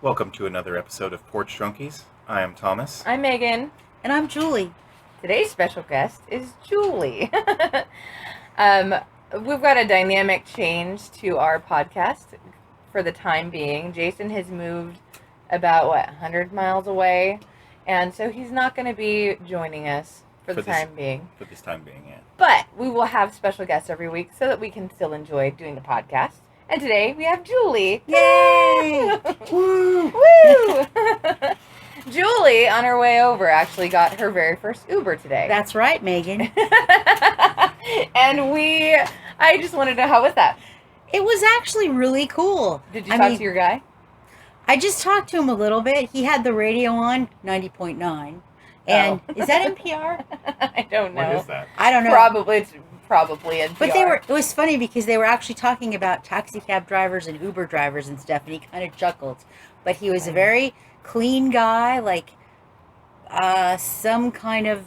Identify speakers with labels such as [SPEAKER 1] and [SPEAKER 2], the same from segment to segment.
[SPEAKER 1] Welcome to another episode of Porch Drunkies. I am Thomas.
[SPEAKER 2] I'm Megan.
[SPEAKER 3] And I'm Julie.
[SPEAKER 2] Today's special guest is Julie. We've got a dynamic change to our podcast for the time being. Jason has moved about, 100 miles away, and so he's not going to be joining us for this time being.
[SPEAKER 1] For this time being, yeah.
[SPEAKER 2] But we will have special guests every week so that we can still enjoy doing the podcast. And today we have Julie.
[SPEAKER 3] Yay!
[SPEAKER 2] Woo! Woo! Julie, on her way over, actually got her very first Uber today.
[SPEAKER 3] That's right, Megan.
[SPEAKER 2] And I just wanted to know, how was that?
[SPEAKER 3] It was actually really cool.
[SPEAKER 2] Did you talk to your guy?
[SPEAKER 3] I just talked to him a little bit. He had the radio on, 90.9. And is that NPR?
[SPEAKER 2] I don't know.
[SPEAKER 1] What is that?
[SPEAKER 3] I don't know.
[SPEAKER 2] It's probably NPR.
[SPEAKER 3] But it was funny because they were actually talking about taxi cab drivers and Uber drivers and stuff, and he kind of chuckled. But he was a very clean guy, like some kind of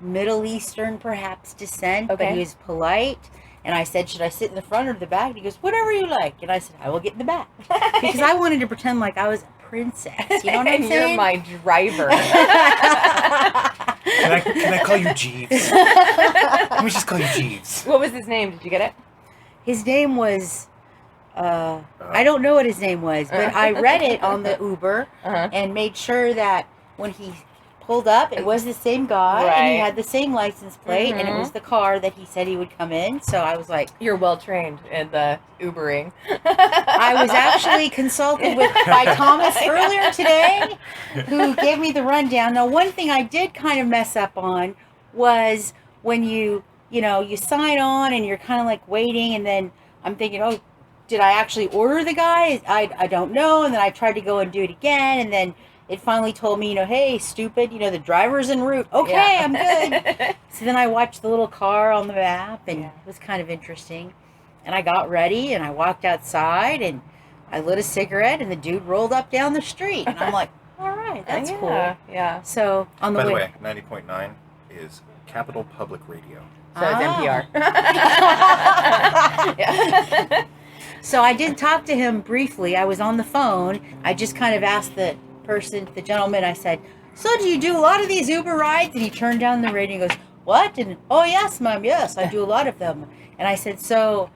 [SPEAKER 3] Middle Eastern, perhaps, descent. Okay. But he was polite. And I said, should I sit in the front or the back? And he goes, whatever you like. And I said, I will get in the back. Because I wanted to pretend like I was a princess. You know what I'm saying?
[SPEAKER 2] You're my driver.
[SPEAKER 1] Can I call you Jeeves? Let me just call you Jeeves.
[SPEAKER 2] What was his name? Did you get it?
[SPEAKER 3] His name was... I don't know what his name was, but I read it on the Uber and made sure that when he pulled up, it was the same guy, and he had the same license plate, and it was the car that he said he would come in. So I was like,
[SPEAKER 2] "You're well trained in the Ubering."
[SPEAKER 3] I was actually consulted by Thomas earlier today, who gave me the rundown. Now, one thing I did kind of mess up on was when you sign on and you're kind of like waiting, and then I'm thinking, oh, did I actually order the guy? I don't know. And then I tried to go and do it again, and then it finally told me, hey, stupid, the driver's en route. Okay, I'm good. So then I watched the little car on the map, and it was kind of interesting. And I got ready, and I walked outside, and I lit a cigarette, and the dude rolled up down the street. And I'm like, all right, that's cool.
[SPEAKER 2] Yeah.
[SPEAKER 3] So on the
[SPEAKER 1] By the way, 90.9 is Capital Public Radio.
[SPEAKER 2] So it's NPR.
[SPEAKER 3] Yeah. So I did talk to him briefly. I was on the phone. I just kind of asked the gentleman, I said, so do you do a lot of these Uber rides? And he turned down the radio and goes, what? And, oh, yes, Mom, yes, I do a lot of them. And I said, so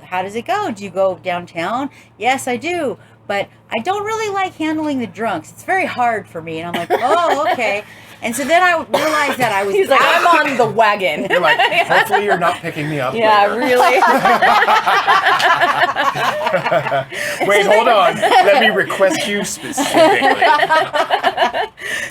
[SPEAKER 3] how does it go? Do you go downtown? Yes, I do. But I don't really like handling the drunks. It's very hard for me. And I'm like, oh, okay. And so then I realized that I was...
[SPEAKER 2] He's like, I'm on the wagon.
[SPEAKER 1] You're like, hopefully you're not picking me up
[SPEAKER 2] Yeah,
[SPEAKER 1] later.
[SPEAKER 2] Really.
[SPEAKER 1] Wait, hold on. Let me request you specifically.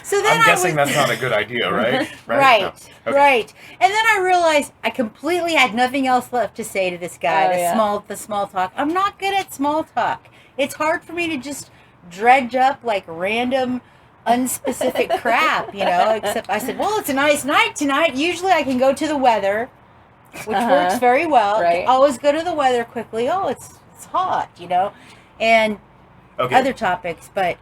[SPEAKER 3] So then
[SPEAKER 1] I'm guessing that's not a good idea, right?
[SPEAKER 3] Right,
[SPEAKER 1] No. Okay.
[SPEAKER 3] right. And then I realized I completely had nothing else left to say to this guy, the small talk. I'm not good at small talk. It's hard for me to just dredge up like random... unspecific crap, except I said, well, it's a nice night tonight. Usually I can go to the weather, which works very well.
[SPEAKER 2] Right.
[SPEAKER 3] Always go to the weather quickly. Oh, it's hot, and other topics, but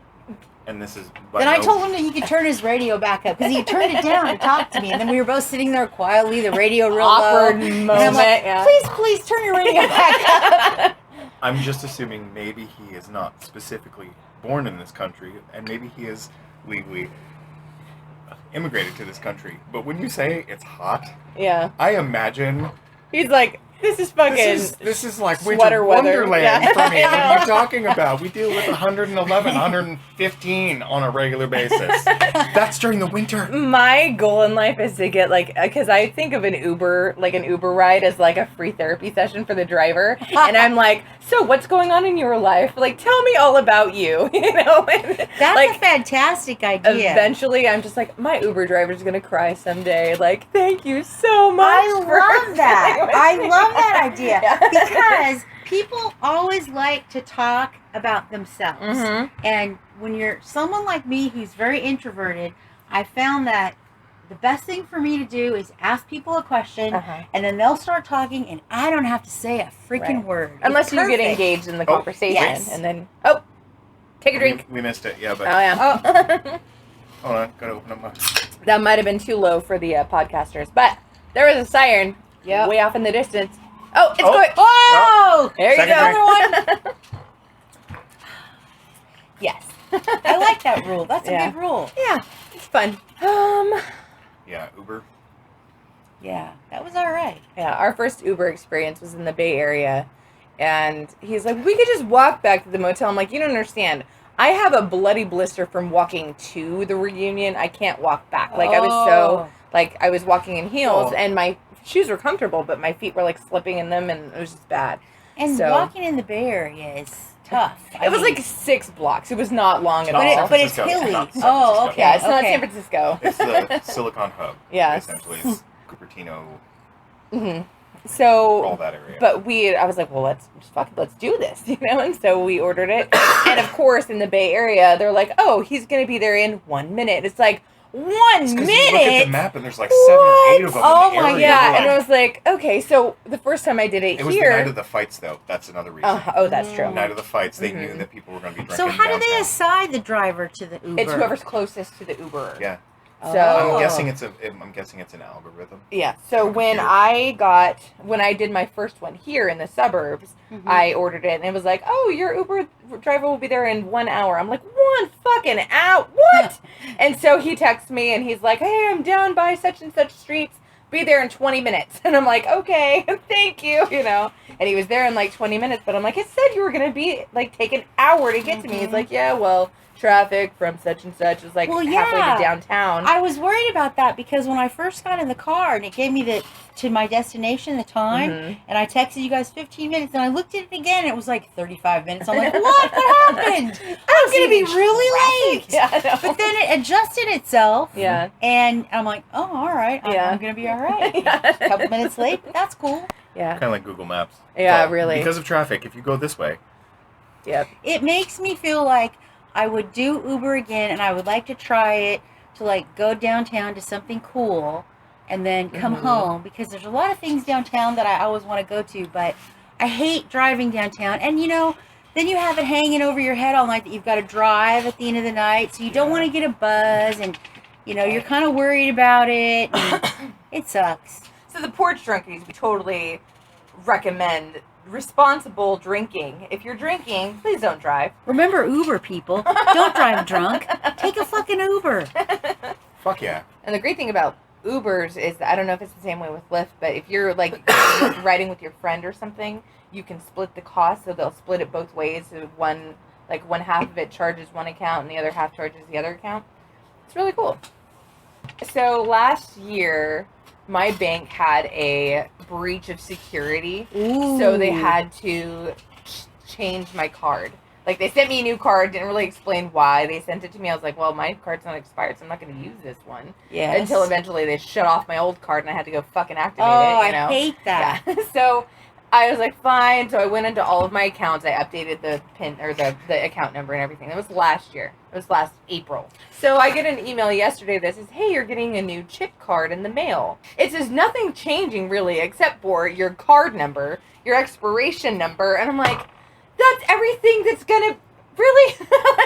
[SPEAKER 1] And this is...
[SPEAKER 3] then I told him that he could turn his radio back up because he turned it down to talk to me, and then we were both sitting there quietly, the radio real
[SPEAKER 2] awkward
[SPEAKER 3] low.
[SPEAKER 2] moment.
[SPEAKER 3] And I'm like, please turn your radio back up.
[SPEAKER 1] I'm just assuming maybe he is not specifically born in this country, and maybe he is legally immigrated to this country. But when you say it's hot, I imagine
[SPEAKER 2] he's like, this is fucking
[SPEAKER 1] this is like
[SPEAKER 2] sweater
[SPEAKER 1] winter
[SPEAKER 2] weather.
[SPEAKER 1] wonderland for me. What are you talking about? We deal with 111, 115 on a regular basis. That's during the winter.
[SPEAKER 2] My goal in life is to get because I think of an Uber ride as like a free therapy session for the driver, and I'm like, so what's going on in your life? Like, tell me all about you.
[SPEAKER 3] That's a fantastic idea.
[SPEAKER 2] Eventually, I'm just like, my Uber driver's gonna cry someday. Like, thank you so much.
[SPEAKER 3] I love that. I love that idea because people always like to talk about themselves, and when you're someone like me who's very introverted, I found that the best thing for me to do is ask people a question, and then they'll start talking, and I don't have to say a freaking word.
[SPEAKER 2] Unless you get engaged in the conversation, and then take a drink.
[SPEAKER 1] We missed it, but hold on, gotta open up my...
[SPEAKER 2] That might have been too low for the podcasters, but there was a siren way off in the distance. Oh, it's going.
[SPEAKER 3] Oh!
[SPEAKER 2] There you go.
[SPEAKER 3] Another one. like that rule. That's a good rule.
[SPEAKER 2] Yeah, it's fun.
[SPEAKER 1] Yeah, Uber.
[SPEAKER 3] Yeah, that was all right.
[SPEAKER 2] Yeah, our first Uber experience was in the Bay Area, and he's like, we could just walk back to the motel. I'm like, you don't understand. I have a bloody blister from walking to the reunion. I can't walk back. Like, I was so, like, I was walking in heels, and my shoes were comfortable, but my feet were, like, slipping in them, and it was just bad.
[SPEAKER 3] And walking in the Bay Area is tough.
[SPEAKER 2] It was like 6 blocks. It was not long at all.
[SPEAKER 3] But it's hilly. Okay.
[SPEAKER 2] Yeah, it's not San Francisco.
[SPEAKER 1] It's the Silicon Hub.
[SPEAKER 2] Yeah.
[SPEAKER 1] Essentially, it's Cupertino.
[SPEAKER 2] Mm-hmm. So,
[SPEAKER 1] all that area.
[SPEAKER 2] But I was like, well, let's do this, you know? And so we ordered it. And of course, in the Bay Area, they're like, oh, he's going to be there in 1 minute. It's like, 1 minute?
[SPEAKER 1] You look at the map and there's like 7 or 8 of them.
[SPEAKER 2] Oh my God. Yeah. And I was like, okay, so the first time I did it
[SPEAKER 1] was the night of the fights, though. That's another reason.
[SPEAKER 2] Oh, that's true.
[SPEAKER 1] The night of the fights, they knew that people were going to be drinking.
[SPEAKER 3] So how
[SPEAKER 1] downtown.
[SPEAKER 3] do they assign the driver to the Uber?
[SPEAKER 2] It's whoever's closest to the Uber.
[SPEAKER 1] Yeah.
[SPEAKER 2] So
[SPEAKER 1] I'm guessing it's an algorithm.
[SPEAKER 2] Yeah. So when I did my first one here in the suburbs, I ordered it and it was like, oh, your Uber driver will be there in 1 hour. I'm like, 1 fucking hour? What? And so he texts me and he's like, hey, I'm down by such and such streets. Be there in 20 minutes. And I'm like, okay, thank you, you know. And he was there in like 20 minutes, but I'm like, it said you were going to be like take an hour to get to me. He's like, yeah, well, traffic from such and such is like halfway to downtown.
[SPEAKER 3] I was worried about that because when I first got in the car and it gave me to my destination, the time, and I texted you guys 15 minutes and I looked at it again and it was like 35 minutes. I'm like, what happened? I'm going to be really late.
[SPEAKER 2] Yeah,
[SPEAKER 3] but then it adjusted itself.
[SPEAKER 2] Yeah.
[SPEAKER 3] And I'm like, oh, all right. I'm going to be all right. A couple minutes late, but that's cool.
[SPEAKER 2] Yeah.
[SPEAKER 1] Kind of like Google Maps.
[SPEAKER 2] Yeah, really.
[SPEAKER 1] Because of traffic, if you go this way.
[SPEAKER 2] Yep.
[SPEAKER 3] It makes me feel like I would do Uber again, and I would like to try it to like go downtown to something cool and then come home, because there's a lot of things downtown that I always want to go to, but I hate driving downtown. And you know, then you have it hanging over your head all night that you've got to drive at the end of the night, so you don't want to get a buzz, and you know, you're kind of worried about it, and it sucks.
[SPEAKER 2] So the Porch Drunkies, we totally recommend responsible drinking. If you're drinking, please don't drive.
[SPEAKER 3] Remember Uber, people. Don't drive drunk. Take a fucking Uber.
[SPEAKER 1] Fuck yeah.
[SPEAKER 2] And the great thing about Ubers is that, I don't know if it's the same way with Lyft, but if you're like riding with your friend or something, you can split the cost, so they'll split it both ways. So one half of it charges one account and the other half charges the other account. It's really cool. So last year, my bank had a breach of security.
[SPEAKER 3] Ooh.
[SPEAKER 2] So they had to change my card. Like, they sent me a new card, didn't really explain why they sent it to me. I was like, well, my card's not expired, so I'm not going to use this one.
[SPEAKER 3] Yes.
[SPEAKER 2] Until eventually they shut off my old card and I had to go fucking activate
[SPEAKER 3] it,
[SPEAKER 2] you know?
[SPEAKER 3] I hate that.
[SPEAKER 2] Yeah. So I was like, fine. So I went into all of my accounts. I updated the PIN or the account number and everything. It was last year. It was last April. So I get an email yesterday that says, hey, you're getting a new chip card in the mail. It says nothing changing really except for your card number, your expiration number. And I'm like, that's everything that's going to really,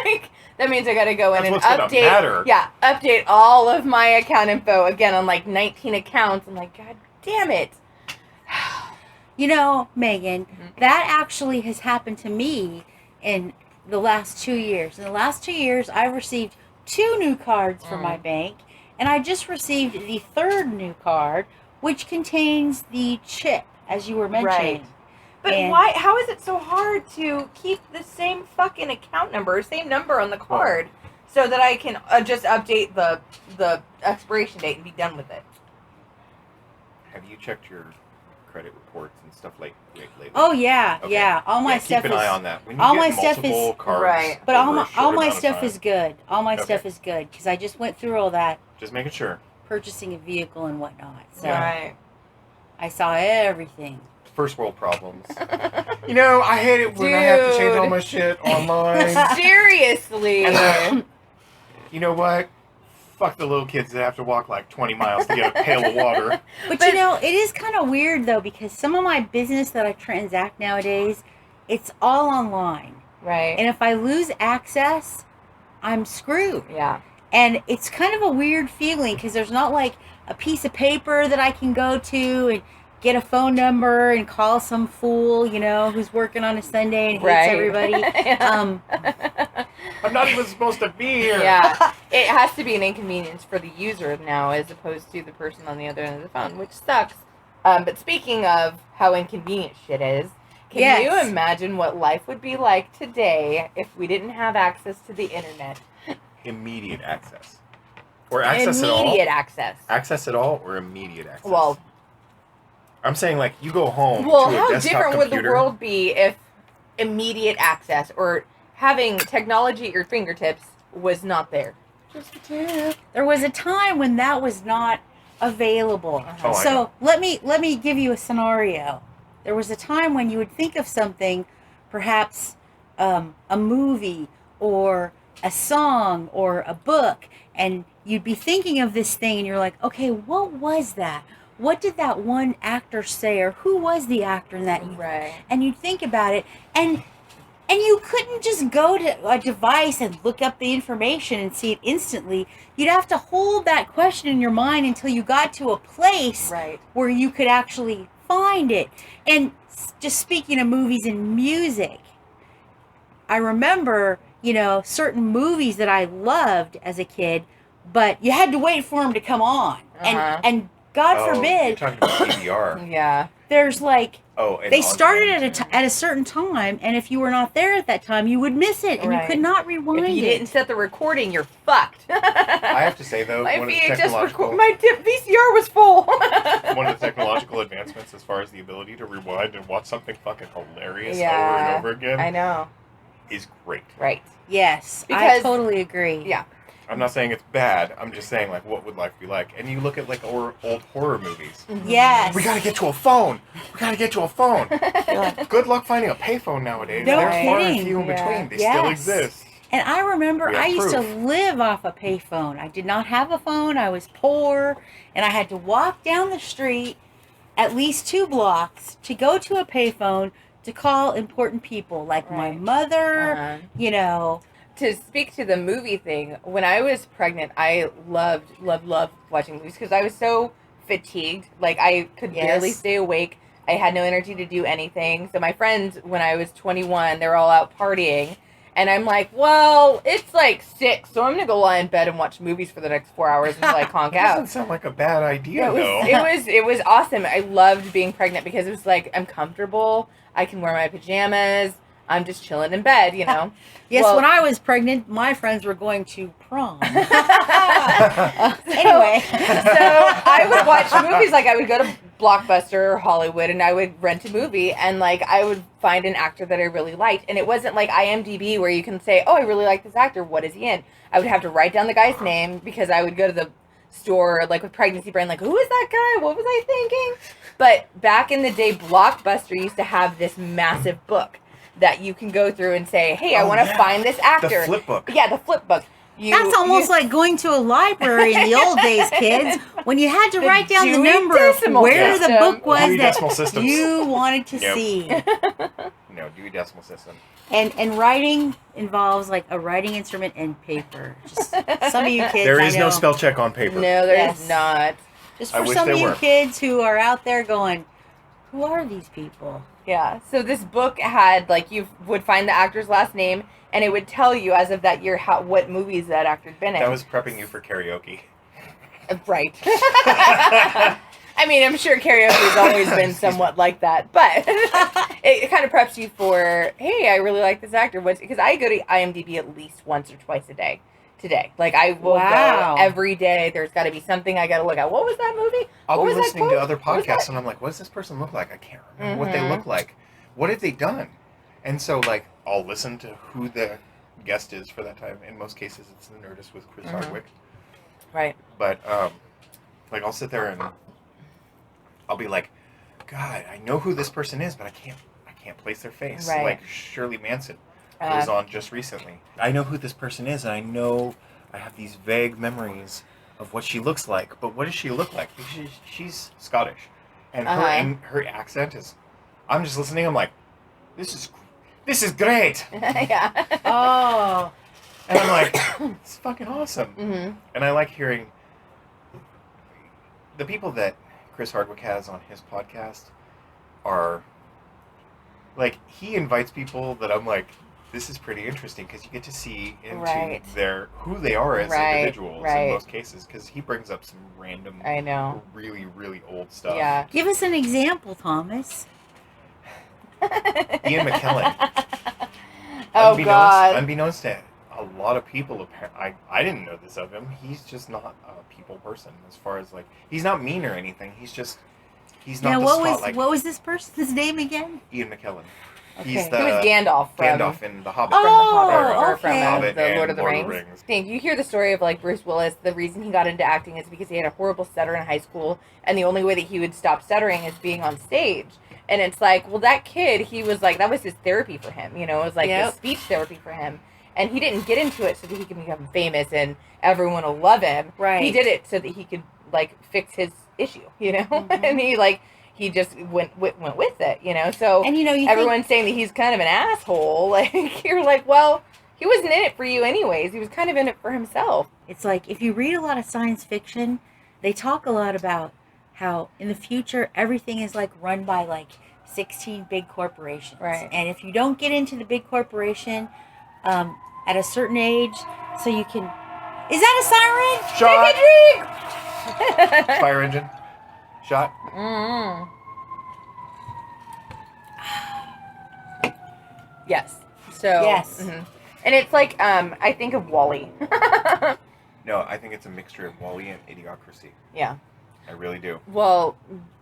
[SPEAKER 2] like, that means I got to go in and update. Yeah, update all of my account info again on like 19 accounts. I'm like, God damn it.
[SPEAKER 3] You know, Megan, that actually has happened to me in the last 2 years. In the last 2 years, I've received 2 new cards from my bank, and I just received the 3rd new card, which contains the chip, as you were mentioning.
[SPEAKER 2] Right. But why? How is it so hard to keep the same fucking account number, same number on the card, so that I can just update the expiration date and be done with it?
[SPEAKER 1] Have you checked your credit reports and stuff lately?
[SPEAKER 3] Oh yeah, yeah. All my stuff
[SPEAKER 1] keep an eye on that. When you
[SPEAKER 3] all
[SPEAKER 1] get
[SPEAKER 3] my stuff is
[SPEAKER 1] cards
[SPEAKER 2] right,
[SPEAKER 3] but all my stuff is good. All my stuff is good because I just went through all that.
[SPEAKER 1] Just making sure.
[SPEAKER 3] Purchasing a vehicle and whatnot. So
[SPEAKER 2] right.
[SPEAKER 3] I saw everything.
[SPEAKER 1] First world problems. You know, I hate it when I have to change all my shit online.
[SPEAKER 2] Seriously.
[SPEAKER 1] And you know what? Fuck the little kids that have to walk like 20 miles to get a pail of water.
[SPEAKER 3] But you know, it is kind of weird though, because some of my business that I transact nowadays, it's all online.
[SPEAKER 2] Right.
[SPEAKER 3] And if I lose access, I'm screwed.
[SPEAKER 2] Yeah.
[SPEAKER 3] And it's kind of a weird feeling because there's not like a piece of paper that I can go to and get a phone number and call some fool, you know, who's working on a Sunday and hates everybody.
[SPEAKER 1] I'm not even supposed to be here.
[SPEAKER 2] Yeah. It has to be an inconvenience for the user now as opposed to the person on the other end of the phone, which sucks. But speaking of how inconvenient shit is, can you imagine what life would be like today if we didn't have access to the internet?
[SPEAKER 1] Immediate access. Or access at all?
[SPEAKER 2] Immediate access.
[SPEAKER 1] Access at all or immediate access?
[SPEAKER 2] Well,
[SPEAKER 1] I'm saying, like, you go home to a
[SPEAKER 2] how
[SPEAKER 1] desktop
[SPEAKER 2] different would
[SPEAKER 1] computer.
[SPEAKER 2] the world be if immediate access or having technology at your fingertips was not there?
[SPEAKER 3] Just a tip. There was a time when that was not available.
[SPEAKER 1] Oh,
[SPEAKER 3] so let me give you a scenario. There was a time when you would think of something, perhaps a movie or a song or a book, and you'd be thinking of this thing and you're like, okay, what was that? What did that one actor say, or who was the actor in that?
[SPEAKER 2] Right.
[SPEAKER 3] And you'd think about it, and you couldn't just go to a device and look up the information and see it instantly. You'd have to hold that question in your mind until you got to a place where you could actually find it. And just speaking of movies and music, I remember, certain movies that I loved as a kid, but you had to wait for them to come on. And God forbid.
[SPEAKER 1] You're talking about DVR.
[SPEAKER 2] Yeah.
[SPEAKER 3] There's they started
[SPEAKER 1] at
[SPEAKER 3] at a certain time, and if you were not there at that time, you would miss it, and you could not rewind it.
[SPEAKER 2] If you didn't set the recording, you're fucked.
[SPEAKER 1] I have to say, though,
[SPEAKER 2] my VCR was full.
[SPEAKER 1] One of the technological advancements as far as the ability to rewind and watch something fucking hilarious over and over again.
[SPEAKER 2] I know.
[SPEAKER 1] Is great.
[SPEAKER 2] Right.
[SPEAKER 3] Yes, I totally agree.
[SPEAKER 2] Yeah.
[SPEAKER 1] I'm not saying it's bad. I'm just saying, like, what would life be like? And you look at, like, old horror movies.
[SPEAKER 3] Mm-hmm. Yes.
[SPEAKER 1] We gotta get to a phone. Good luck finding a payphone nowadays.
[SPEAKER 3] No
[SPEAKER 1] They're
[SPEAKER 3] kidding.
[SPEAKER 1] far and few in between. They still exist.
[SPEAKER 3] And I remember I used to live off a payphone. I did not have a phone. I was poor. And I had to walk down the street at least 2 blocks to go to a payphone to call important people. Like my mother,
[SPEAKER 2] To speak to the movie thing, when I was pregnant, I loved watching movies because I was so fatigued. Like, I could barely stay awake. I had no energy to do anything. So my friends, when I was 21, they were all out partying. And I'm like, well, it's like 6, so I'm going to go lie in bed and watch movies for the next 4 hours until I conk out.
[SPEAKER 1] Doesn't sound like a bad idea, though.
[SPEAKER 2] It was awesome. I loved being pregnant because it was like, I'm comfortable. I can wear my pajamas. I'm just chilling in bed, Yes,
[SPEAKER 3] when I was pregnant, my friends were going to prom. Anyway.
[SPEAKER 2] So I would watch movies, like I would go to Blockbuster or Hollywood and I would rent a movie and like I would find an actor that I really liked. And it wasn't like IMDb where you can say, oh, I really like this actor. What is he in? I would have to write down the guy's name because I would go to the store, like with Pregnancy Brain, like, who is that guy? What was I thinking? But back in the day, Blockbuster used to have this massive book that you can go through and say, hey, I want to find this actor.
[SPEAKER 1] The flip book.
[SPEAKER 2] Yeah, the flip book.
[SPEAKER 3] That's almost like going to a library in the old days, kids, when you had to write down the number of where the book was that you wanted to see.
[SPEAKER 1] No, Dewey Decimal System.
[SPEAKER 3] And writing involves like a writing instrument and paper. Just some of you kids,
[SPEAKER 1] there is no spell check on paper.
[SPEAKER 2] No, there is not.
[SPEAKER 3] Just for some of you kids who are out there going, who are these people?
[SPEAKER 2] Yeah, so this book had, like, you would find the actor's last name, and it would tell you, as of that year, what movies that actor's been in.
[SPEAKER 1] That was prepping you for karaoke.
[SPEAKER 2] Right. I mean, I'm sure karaoke has always been somewhat like that, but it kind of preps you for, hey, I really like this actor. Because I go to IMDb at least once or twice a day. Today, like I will go every day. There's got to be something I got to look at. What was that movie?
[SPEAKER 1] I'll be listening to other podcasts, and I'm like, what does this person look like? I can't remember what they look like. What have they done? And so, like, I'll listen to who the guest is for that time. In most cases, it's the Nerdist with Chris Hardwick.
[SPEAKER 2] Right.
[SPEAKER 1] But, like, I'll sit there and I'll be like, God, I know who this person is, but I can't place their face.
[SPEAKER 2] Right.
[SPEAKER 1] Like Shirley Manson. Was on just recently. I know who this person is, and I know I have these vague memories of what she looks like. But what does she look like? She's Scottish, and her accent is. I'm just listening. I'm like, this is great.
[SPEAKER 2] Yeah.
[SPEAKER 3] Oh.
[SPEAKER 1] And I'm like, it's fucking awesome.
[SPEAKER 2] Mm-hmm.
[SPEAKER 1] And I like hearing the people that Chris Hardwick has on his podcast are like he invites people that I'm like. this is pretty interesting because you get to see into who they are as individuals in most cases, because he brings up some random, really, really old stuff.
[SPEAKER 3] Yeah. Give us an example, Thomas.
[SPEAKER 1] Ian McKellen.
[SPEAKER 2] God.
[SPEAKER 1] Unbeknownst to a lot of people, I didn't know this of him. He's just not a people person as far as, like, he's not mean or anything. He's not the spotlight.
[SPEAKER 3] What was this person's name again?
[SPEAKER 1] Ian McKellen.
[SPEAKER 3] Okay.
[SPEAKER 1] He was
[SPEAKER 2] Gandalf
[SPEAKER 1] in The Hobbit.
[SPEAKER 2] From the Lord of the Rings. You hear the story of, like, Bruce Willis. The reason he got into acting is because he had a horrible stutter in high school, and the only way that he would stop stuttering is being on stage. And it's like, well, that kid, he was like, that was his therapy for him. You know, it was like his speech therapy for him. And he didn't get into it so that he could become famous and everyone will love him. Right. He did it so that he could, like, fix his issue, you know? Mm-hmm. And he just went with it, you know? So and, everyone's saying that he's kind of an asshole. Like, you're like, well, he wasn't in it for you anyways. He was kind of in it for himself.
[SPEAKER 3] It's like, if you read a lot of science fiction, they talk a lot about how in the future everything is, like, run by, like, 16 big corporations. Right. And if you don't get into the big corporation at a certain age, so you can... Is that a siren?
[SPEAKER 1] Shot.
[SPEAKER 3] Take a drink!
[SPEAKER 1] Fire engine. Shot.
[SPEAKER 2] Mm-hmm. Yes. So... Yes. Mm-hmm. And it's like, I think of WALL-E.
[SPEAKER 1] No, I think it's a mixture of WALL-E and Idiocracy.
[SPEAKER 2] Yeah.
[SPEAKER 1] I really do.
[SPEAKER 2] Well,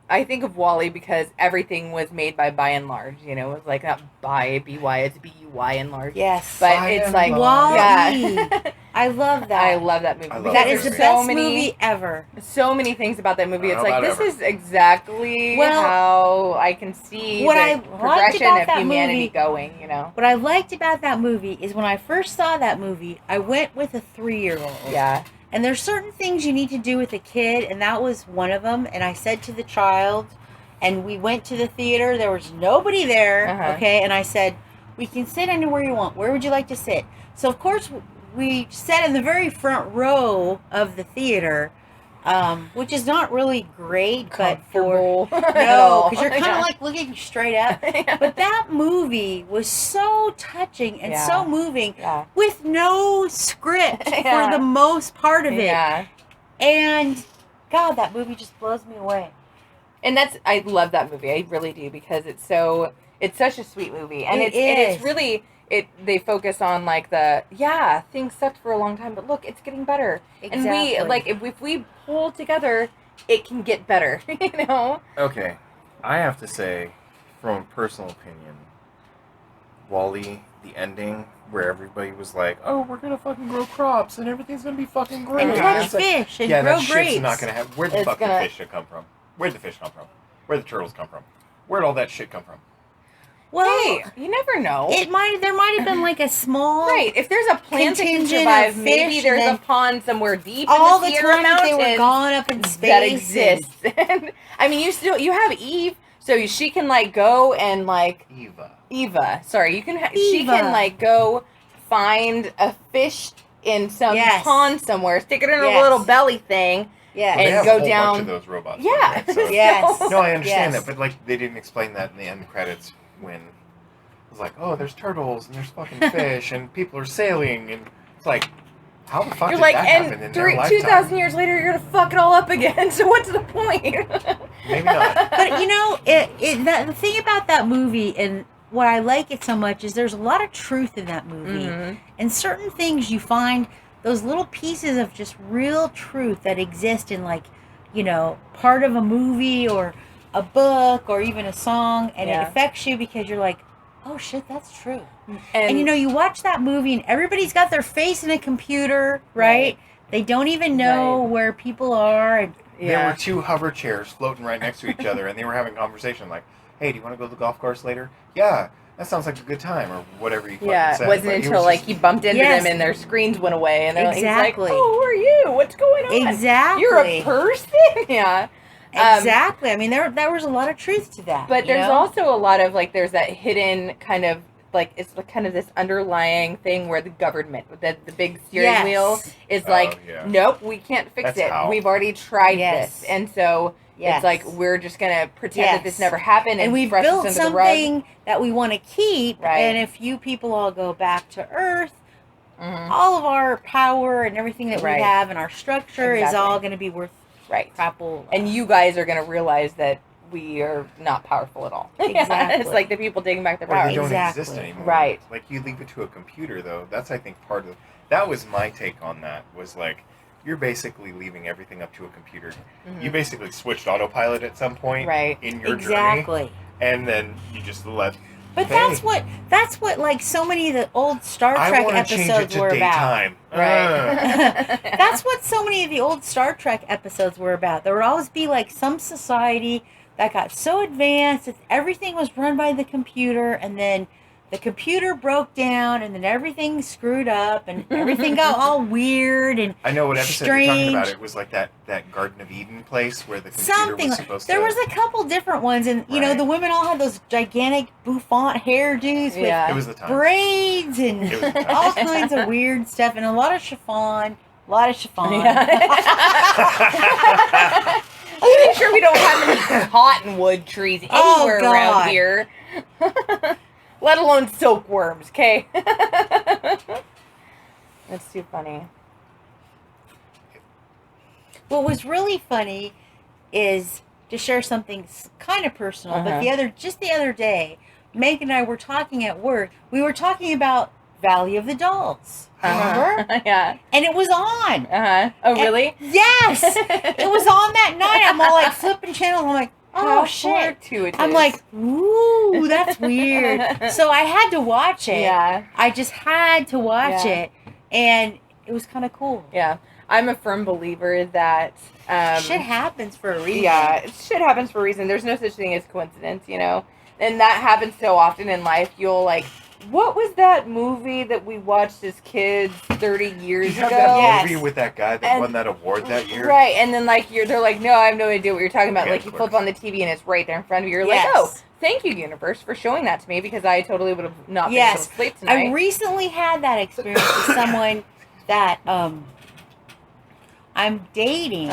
[SPEAKER 2] I think of WALL-E because everything was made by and large. You know, it was like not by B-Y, it's B-U-Y and large.
[SPEAKER 3] Yes.
[SPEAKER 2] But it's like
[SPEAKER 3] WALL-E. Yeah. I love that.
[SPEAKER 2] I love that movie.
[SPEAKER 3] That is the best movie ever.
[SPEAKER 2] So many things about that movie. It's like, this is exactly how I can see the progression of humanity going, you know.
[SPEAKER 3] What I liked about that movie is when I first saw that movie, I went with a 3-year-old.
[SPEAKER 2] Yeah.
[SPEAKER 3] And there's certain things you need to do with a kid, and that was one of them. And I said to the child, and we went to the theater, there was nobody there, okay? And I said, we can sit anywhere you want. Where would you like to sit? So, of course, we sat in the very front row of the theater, which is not really great, but no, because you're kind of like looking straight up. But that movie was so touching and so moving with no script for the most part of it. And God, that movie just blows me away.
[SPEAKER 2] And I love that movie. I really do, because it's such a sweet movie, and it's really. They focus on, like, things sucked for a long time, but look, it's getting better. Exactly. And we, like, if we pull together, it can get better, you know?
[SPEAKER 1] Okay. I have to say, from a personal opinion, WALL-E, the ending, where everybody was like, oh, we're going to fucking grow crops, and everything's going to be fucking great.
[SPEAKER 3] And catch fish, and grow grapes.
[SPEAKER 1] Yeah, that shit's not going to happen. Where'd the fucking fish come from? Where'd the fish come from? Where'd the turtles come from? Where'd all that shit come from?
[SPEAKER 3] Well,
[SPEAKER 2] hey, you never know.
[SPEAKER 3] There might have been like a small
[SPEAKER 2] if there's a plant that can survive, maybe there's a pond somewhere deep
[SPEAKER 3] all
[SPEAKER 2] in the
[SPEAKER 3] Sierra
[SPEAKER 2] Mountains
[SPEAKER 3] they were gone up in space
[SPEAKER 2] that exists. I mean, you have Eve, so she can, like, go and, like, Eva. Sorry, she can, like, go find a fish in some pond somewhere, stick it in her little belly thing.
[SPEAKER 1] Yeah,
[SPEAKER 2] and
[SPEAKER 1] they have
[SPEAKER 2] go
[SPEAKER 1] a whole
[SPEAKER 2] down.
[SPEAKER 1] Bunch of those robots.
[SPEAKER 2] Yeah.
[SPEAKER 1] Right? So,
[SPEAKER 3] yes.
[SPEAKER 1] No, I understand that, but, like, they didn't explain that in the end credits when it was like, oh, there's turtles and there's fucking fish and people are sailing, and it's like, how the fuck did that happen in their lifetime?
[SPEAKER 2] 2,000 years later, you're gonna fuck it all up again. So what's the point?
[SPEAKER 1] Maybe not.
[SPEAKER 3] But you know, the thing about that movie, and what I like it so much, is there's a lot of truth in that movie, and certain things you find. Those little pieces of just real truth that exist in, like, you know, part of a movie or a book or even a song, and it affects you because you're like, oh shit, that's true. And you know, you watch that movie and everybody's got their face in a computer, right? They don't even know where people are. And,
[SPEAKER 1] there were 2 hover chairs floating right next to each other, and they were having a conversation like, hey, do you want to go to the golf course later? Yeah. That sounds like a good time, or whatever you fucking said.
[SPEAKER 2] It wasn't until, like, he bumped into them and their screens went away, and he's like, oh, who are you? What's going on?
[SPEAKER 3] Exactly.
[SPEAKER 2] You're a person? Yeah.
[SPEAKER 3] Exactly. I mean, there was a lot of truth to that.
[SPEAKER 2] But there's also a lot of, like, there's that hidden kind of, like, it's kind of this underlying thing where the government, the big steering wheel is like, nope, we can't fix it. We've already tried this. And so
[SPEAKER 3] Yes.
[SPEAKER 2] It's like we're just going to pretend that this never happened
[SPEAKER 3] and we've
[SPEAKER 2] brush
[SPEAKER 3] built
[SPEAKER 2] this under the rug.
[SPEAKER 3] something that we want to keep.
[SPEAKER 2] Right.
[SPEAKER 3] And if you people all go back to Earth, all of our power and everything that we have and our structure is all going to be worth crapple.
[SPEAKER 2] And you guys are going to realize that we are not powerful at all.
[SPEAKER 3] Exactly.
[SPEAKER 2] It's like the people taking back their power.
[SPEAKER 1] Or they don't exist anymore.
[SPEAKER 2] Right.
[SPEAKER 1] Like, you leave it to a computer, though. That's, I think, part of... That was my take on that, was like, you're basically leaving everything up to a computer. You basically switched autopilot at some point in your journey. And then you just let...
[SPEAKER 3] But that's what like so many of the old Star Trek episodes were about.
[SPEAKER 2] Right.
[SPEAKER 3] That's what so many of the old Star Trek episodes were about. There would always be like some society that got so advanced that everything was run by the computer, and then the computer broke down, and then everything screwed up, and everything got all weird and
[SPEAKER 1] I know what episode
[SPEAKER 3] strange.
[SPEAKER 1] you're talking about. It was like that Garden of Eden place where the computer was supposed to...
[SPEAKER 3] There was a couple different ones, and you know the women all had those gigantic bouffant hairdos with
[SPEAKER 1] it was the time.
[SPEAKER 3] braids and all kinds of weird stuff, and a lot of chiffon.
[SPEAKER 2] I'm pretty sure we don't have any cottonwood trees anywhere around here. Let alone silkworms, okay? That's too funny.
[SPEAKER 3] What was really funny is to share something kind of personal, but the other day, Meg and I were talking at work. We were talking about Valley of the Dolls. Remember?
[SPEAKER 2] Yeah.
[SPEAKER 3] And it was on.
[SPEAKER 2] Oh, really?
[SPEAKER 3] Yes. It was on that night. I'm all like flipping channels. I'm like, oh, shit. I'm like, ooh, that's weird. So I had to watch it.
[SPEAKER 2] Yeah.
[SPEAKER 3] I just had to watch it. And it was kind of cool.
[SPEAKER 2] Yeah. I'm a firm believer that...
[SPEAKER 3] shit happens for a reason.
[SPEAKER 2] Yeah, shit happens for a reason. There's no such thing as coincidence, you know? And that happens so often in life. You'll like... What was that movie that we watched as kids 30 years ago?
[SPEAKER 1] That movie with that guy that won that award that year?
[SPEAKER 2] Right, and then like they're like, no, I have no idea what you're talking about. Like you flip on the TV and it's right there in front of you. You're like, oh, thank you, universe, for showing that to me because I totally would have not been able to sleep tonight.
[SPEAKER 3] I recently had that experience with someone that I'm dating.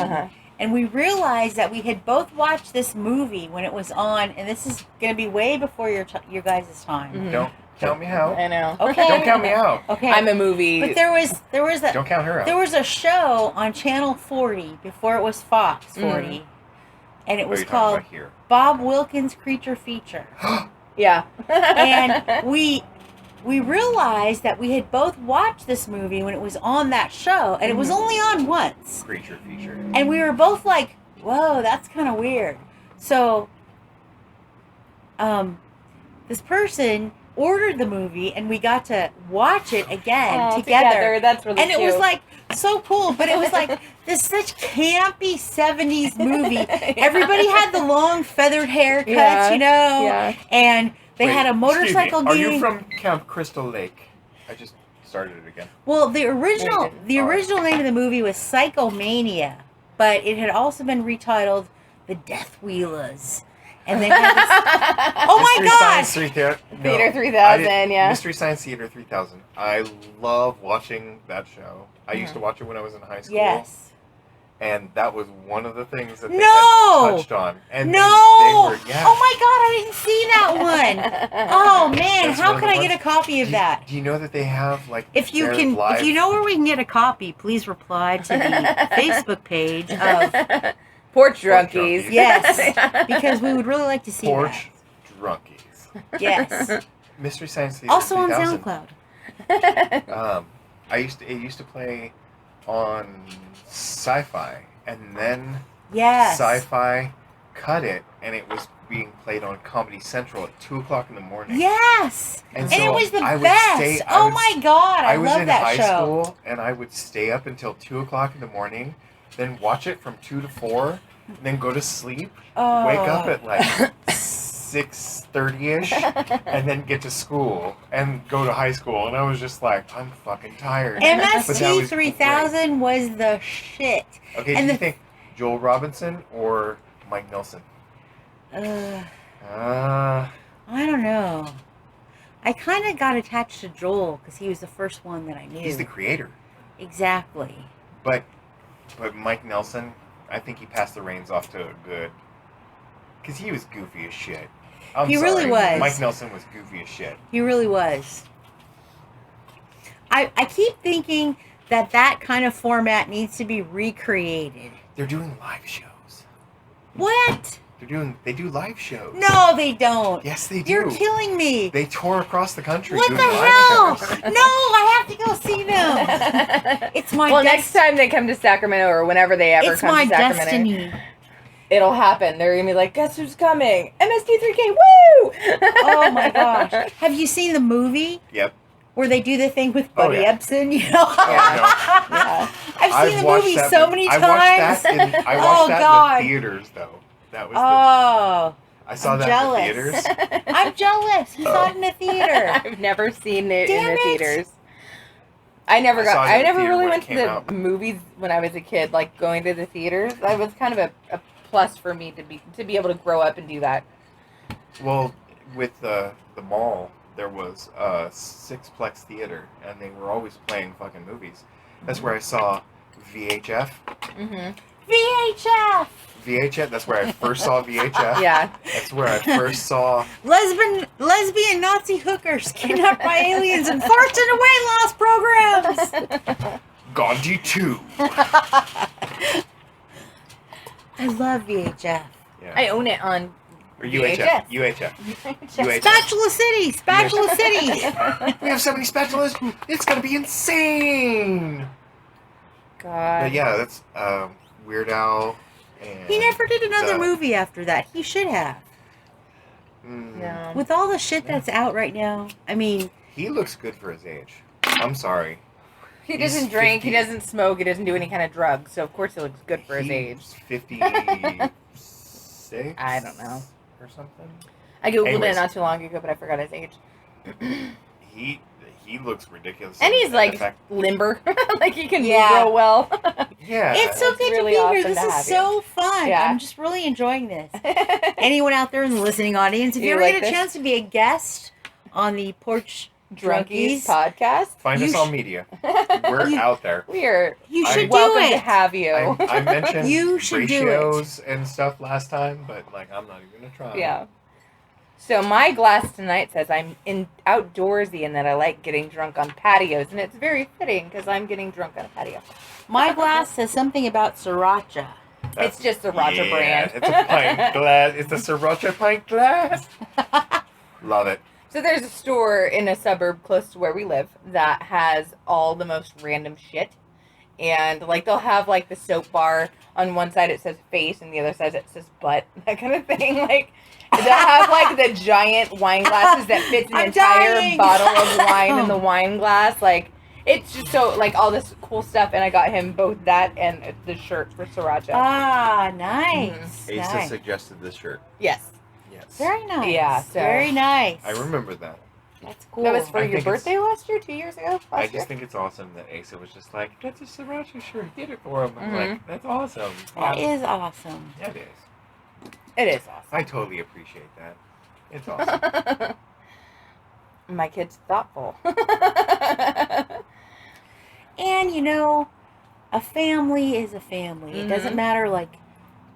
[SPEAKER 3] And we realized that we had both watched this movie when it was on, and this is going to be way before your guys' time.
[SPEAKER 1] Don't count me out.
[SPEAKER 2] I know.
[SPEAKER 3] Okay.
[SPEAKER 1] Don't count me out.
[SPEAKER 3] Okay.
[SPEAKER 2] I'm a movie.
[SPEAKER 3] But there was a
[SPEAKER 1] don't count her out.
[SPEAKER 3] There was a show on Channel 40 before it was Fox 40, and it was called Bob Wilkins Creature Feature.
[SPEAKER 2] Yeah.
[SPEAKER 3] And we realized that we had both watched this movie when it was on that show, and it was only on once.
[SPEAKER 1] Creature Feature.
[SPEAKER 3] And we were both like, whoa, that's kind of weird. So, this person ordered the movie, and we got to watch it again together.
[SPEAKER 2] That's really
[SPEAKER 3] cute.
[SPEAKER 2] And
[SPEAKER 3] it was like so cool, but it was like this such campy 70s movie. Everybody had the long feathered haircuts, you know? Yeah. And they had a motorcycle game.
[SPEAKER 1] Are you from Camp Crystal Lake? I just started it again.
[SPEAKER 3] Well, the original name of the movie was Psychomania, but it had also been retitled The Death Wheelers. And they had this... Oh my God!
[SPEAKER 2] Theater 3000, yeah.
[SPEAKER 1] Mystery Science Theater 3000. I love watching that show. I used to watch it when I was in high school.
[SPEAKER 3] Yes.
[SPEAKER 1] And that was one of the things that they had touched on. And they were,
[SPEAKER 3] Oh my God, I didn't see that one. Oh man, how can I get a copy of that?
[SPEAKER 1] Do you know that they have like
[SPEAKER 3] if you know where we can get a copy, please reply to the Facebook page of
[SPEAKER 2] Porch Drunkies.
[SPEAKER 3] Yes, because we would really like to see
[SPEAKER 1] Porch Drunkies.
[SPEAKER 3] Yes.
[SPEAKER 1] Mystery Science Theater.
[SPEAKER 3] Also
[SPEAKER 1] 3000.
[SPEAKER 3] on SoundCloud.
[SPEAKER 1] It used to play on Sci-Fi, and then Sci-Fi cut it, and it was being played on Comedy Central at 2:00 in the morning.
[SPEAKER 3] Yes,
[SPEAKER 1] and so
[SPEAKER 3] it was the best. Oh my God, I love that show.
[SPEAKER 1] I was in high school, and I would stay up until 2:00 in the morning, then watch it from 2 to 4, and then go to sleep, wake up at like 6:30ish, and then get to school and go to high school, and I was just like, I'm fucking tired.
[SPEAKER 3] MST 3000 was the shit.
[SPEAKER 1] Okay, do you think Joel Robinson or Mike Nelson?
[SPEAKER 3] I don't know. I kind of got attached to Joel because he was the first one that I knew.
[SPEAKER 1] He's the creator.
[SPEAKER 3] Exactly.
[SPEAKER 1] But Mike Nelson I think he passed the reins off to a good... Because he was goofy as shit.
[SPEAKER 3] He really was.
[SPEAKER 1] Mike Nelson was goofy as shit.
[SPEAKER 3] He really was. I keep thinking that kind of format needs to be recreated.
[SPEAKER 1] They're doing live shows.
[SPEAKER 3] What?
[SPEAKER 1] They do live shows.
[SPEAKER 3] No, they don't.
[SPEAKER 1] Yes, they do.
[SPEAKER 3] You're killing me.
[SPEAKER 1] They tour across the country.
[SPEAKER 3] What
[SPEAKER 1] doing
[SPEAKER 3] the
[SPEAKER 1] live
[SPEAKER 3] hell?
[SPEAKER 1] shows.
[SPEAKER 3] No, I have to go see them. It's my
[SPEAKER 2] Well, next time they come to Sacramento or whenever they ever
[SPEAKER 3] it's
[SPEAKER 2] come
[SPEAKER 3] my
[SPEAKER 2] to Sacramento.
[SPEAKER 3] destiny.
[SPEAKER 2] It'll happen. They're going to be like, guess who's coming? MST3K, woo!
[SPEAKER 3] Oh my gosh. Have you seen the movie?
[SPEAKER 1] Yep.
[SPEAKER 3] Where they do the thing with Buddy Ebsen, you know?
[SPEAKER 2] Yeah.
[SPEAKER 3] I've seen the movie so many times.
[SPEAKER 1] I watched that in the theaters, though. That was I saw that
[SPEAKER 3] jealous.
[SPEAKER 1] in the theaters.
[SPEAKER 3] I'm jealous. You saw it in the theater.
[SPEAKER 2] I've never seen it
[SPEAKER 3] Damn
[SPEAKER 2] in the
[SPEAKER 3] it.
[SPEAKER 2] theaters. I never really went to the
[SPEAKER 1] out.
[SPEAKER 2] movies when I was a kid, like going to the theaters. That was kind of a plus for me to be able to grow up and do that.
[SPEAKER 1] Well, with the mall, there was a six-plex theater, and they were always playing fucking movies. That's where I saw VHF.
[SPEAKER 2] Mm-hmm.
[SPEAKER 3] VHF!
[SPEAKER 1] That's where I first saw VHF.
[SPEAKER 2] Yeah.
[SPEAKER 1] That's where I first saw...
[SPEAKER 3] Lesbian Nazi hookers kidnapped by aliens and forced into weight loss programs!
[SPEAKER 1] Gandhi 2.
[SPEAKER 3] I love VHF.
[SPEAKER 1] Yeah.
[SPEAKER 2] I own it on
[SPEAKER 1] Or UHF. UHF.
[SPEAKER 3] Spatula City! Spatula City!
[SPEAKER 1] We have so many spatulas. It's going to be insane.
[SPEAKER 2] God.
[SPEAKER 1] But yeah, that's Weird Al. And
[SPEAKER 3] He never did another movie after that. He should have.
[SPEAKER 2] Yeah.
[SPEAKER 3] With all the shit that's out right now, I mean...
[SPEAKER 1] He looks good for his age. I'm sorry.
[SPEAKER 2] He doesn't drink, 50. He doesn't smoke, he doesn't do any kind of drugs, so of course he looks good for his age.
[SPEAKER 1] 56?
[SPEAKER 2] I don't know.
[SPEAKER 1] Or something?
[SPEAKER 2] I Googled it not too long ago, but I forgot his age.
[SPEAKER 1] He looks ridiculous.
[SPEAKER 2] And he's like limber. Like he can move real well.
[SPEAKER 1] Yeah.
[SPEAKER 3] It's so good
[SPEAKER 2] really
[SPEAKER 3] to be
[SPEAKER 2] awesome
[SPEAKER 3] here. This
[SPEAKER 2] to
[SPEAKER 3] is
[SPEAKER 2] have
[SPEAKER 3] so fun.
[SPEAKER 2] Yeah.
[SPEAKER 3] I'm just really enjoying this. Anyone out there in the listening audience, if you ever get a chance to be a guest on the Porch
[SPEAKER 2] Drunkies podcast,
[SPEAKER 1] find us on media. We're out there.
[SPEAKER 3] You should
[SPEAKER 2] welcome
[SPEAKER 3] do it.
[SPEAKER 2] to have you.
[SPEAKER 1] I mentioned
[SPEAKER 3] you should
[SPEAKER 1] ratios and stuff last time, but like I'm not even gonna try.
[SPEAKER 2] Yeah. So my glass tonight says I'm outdoorsy and that I like getting drunk on patios, and it's very fitting because I'm getting drunk on a patio.
[SPEAKER 3] My glass says something about sriracha.
[SPEAKER 2] It's just a Sriracha brand.
[SPEAKER 1] It's a pint glass. It's a Sriracha pint glass. Love it.
[SPEAKER 2] So there's a store in a suburb close to where we live that has all the most random shit. And, like, they'll have, like, the soap bar. On one side it says face, and the other side it says butt. That kind of thing. Like, they'll have, like, the giant wine glasses that fits an entire bottle of wine in the wine glass. Like, it's just so, like, all this cool stuff. And I got him both that and the shirt for Sriracha.
[SPEAKER 3] Ah, nice.
[SPEAKER 1] Asa
[SPEAKER 3] Nice.
[SPEAKER 1] suggested this shirt.
[SPEAKER 2] Yes.
[SPEAKER 3] Very nice.
[SPEAKER 2] Yeah, so
[SPEAKER 3] very nice.
[SPEAKER 1] I remember that.
[SPEAKER 3] That's cool.
[SPEAKER 2] That was for your birthday last year, 2 years ago?
[SPEAKER 1] I just think it's awesome that Asa was just like, that's a Sriracha shirt, get it for him. I'm like, that's awesome.
[SPEAKER 3] That is awesome.
[SPEAKER 1] Yeah, it is.
[SPEAKER 2] It is awesome.
[SPEAKER 1] I totally appreciate that. It's awesome.
[SPEAKER 2] My kid's thoughtful.
[SPEAKER 3] And, you know, a family is a family. It doesn't matter, like,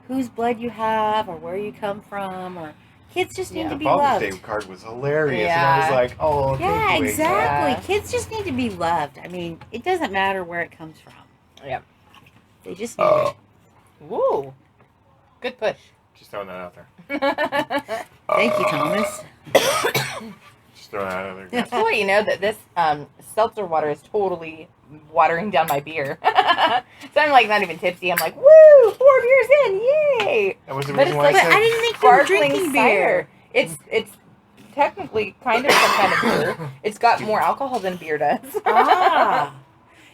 [SPEAKER 3] whose blood you have or where you come from, or kids just need to be loved.
[SPEAKER 1] Father's Day card was hilarious, and I was like, oh,
[SPEAKER 3] yeah,
[SPEAKER 1] thank you,
[SPEAKER 3] exactly.
[SPEAKER 2] Yeah.
[SPEAKER 3] Kids just need to be loved. I mean, it doesn't matter where it comes from.
[SPEAKER 2] Yep.
[SPEAKER 3] They just need it.
[SPEAKER 2] Woo. Good push.
[SPEAKER 1] Just throwing that out there.
[SPEAKER 3] Thank you, Thomas.
[SPEAKER 1] Just throwing that out there.
[SPEAKER 2] Just to let you know that this seltzer water is totally watering down my beer. So I'm like not even tipsy. I'm like, woo, 4 beers in, yay!
[SPEAKER 1] That was the
[SPEAKER 2] But
[SPEAKER 1] reason
[SPEAKER 2] it's
[SPEAKER 1] why
[SPEAKER 2] like
[SPEAKER 1] I said,
[SPEAKER 3] I didn't think you were
[SPEAKER 2] sparkling
[SPEAKER 3] drinking
[SPEAKER 2] cider.
[SPEAKER 3] beer.
[SPEAKER 2] It's technically kind of some kind of beer. It's got more alcohol than beer does.
[SPEAKER 3] Ah.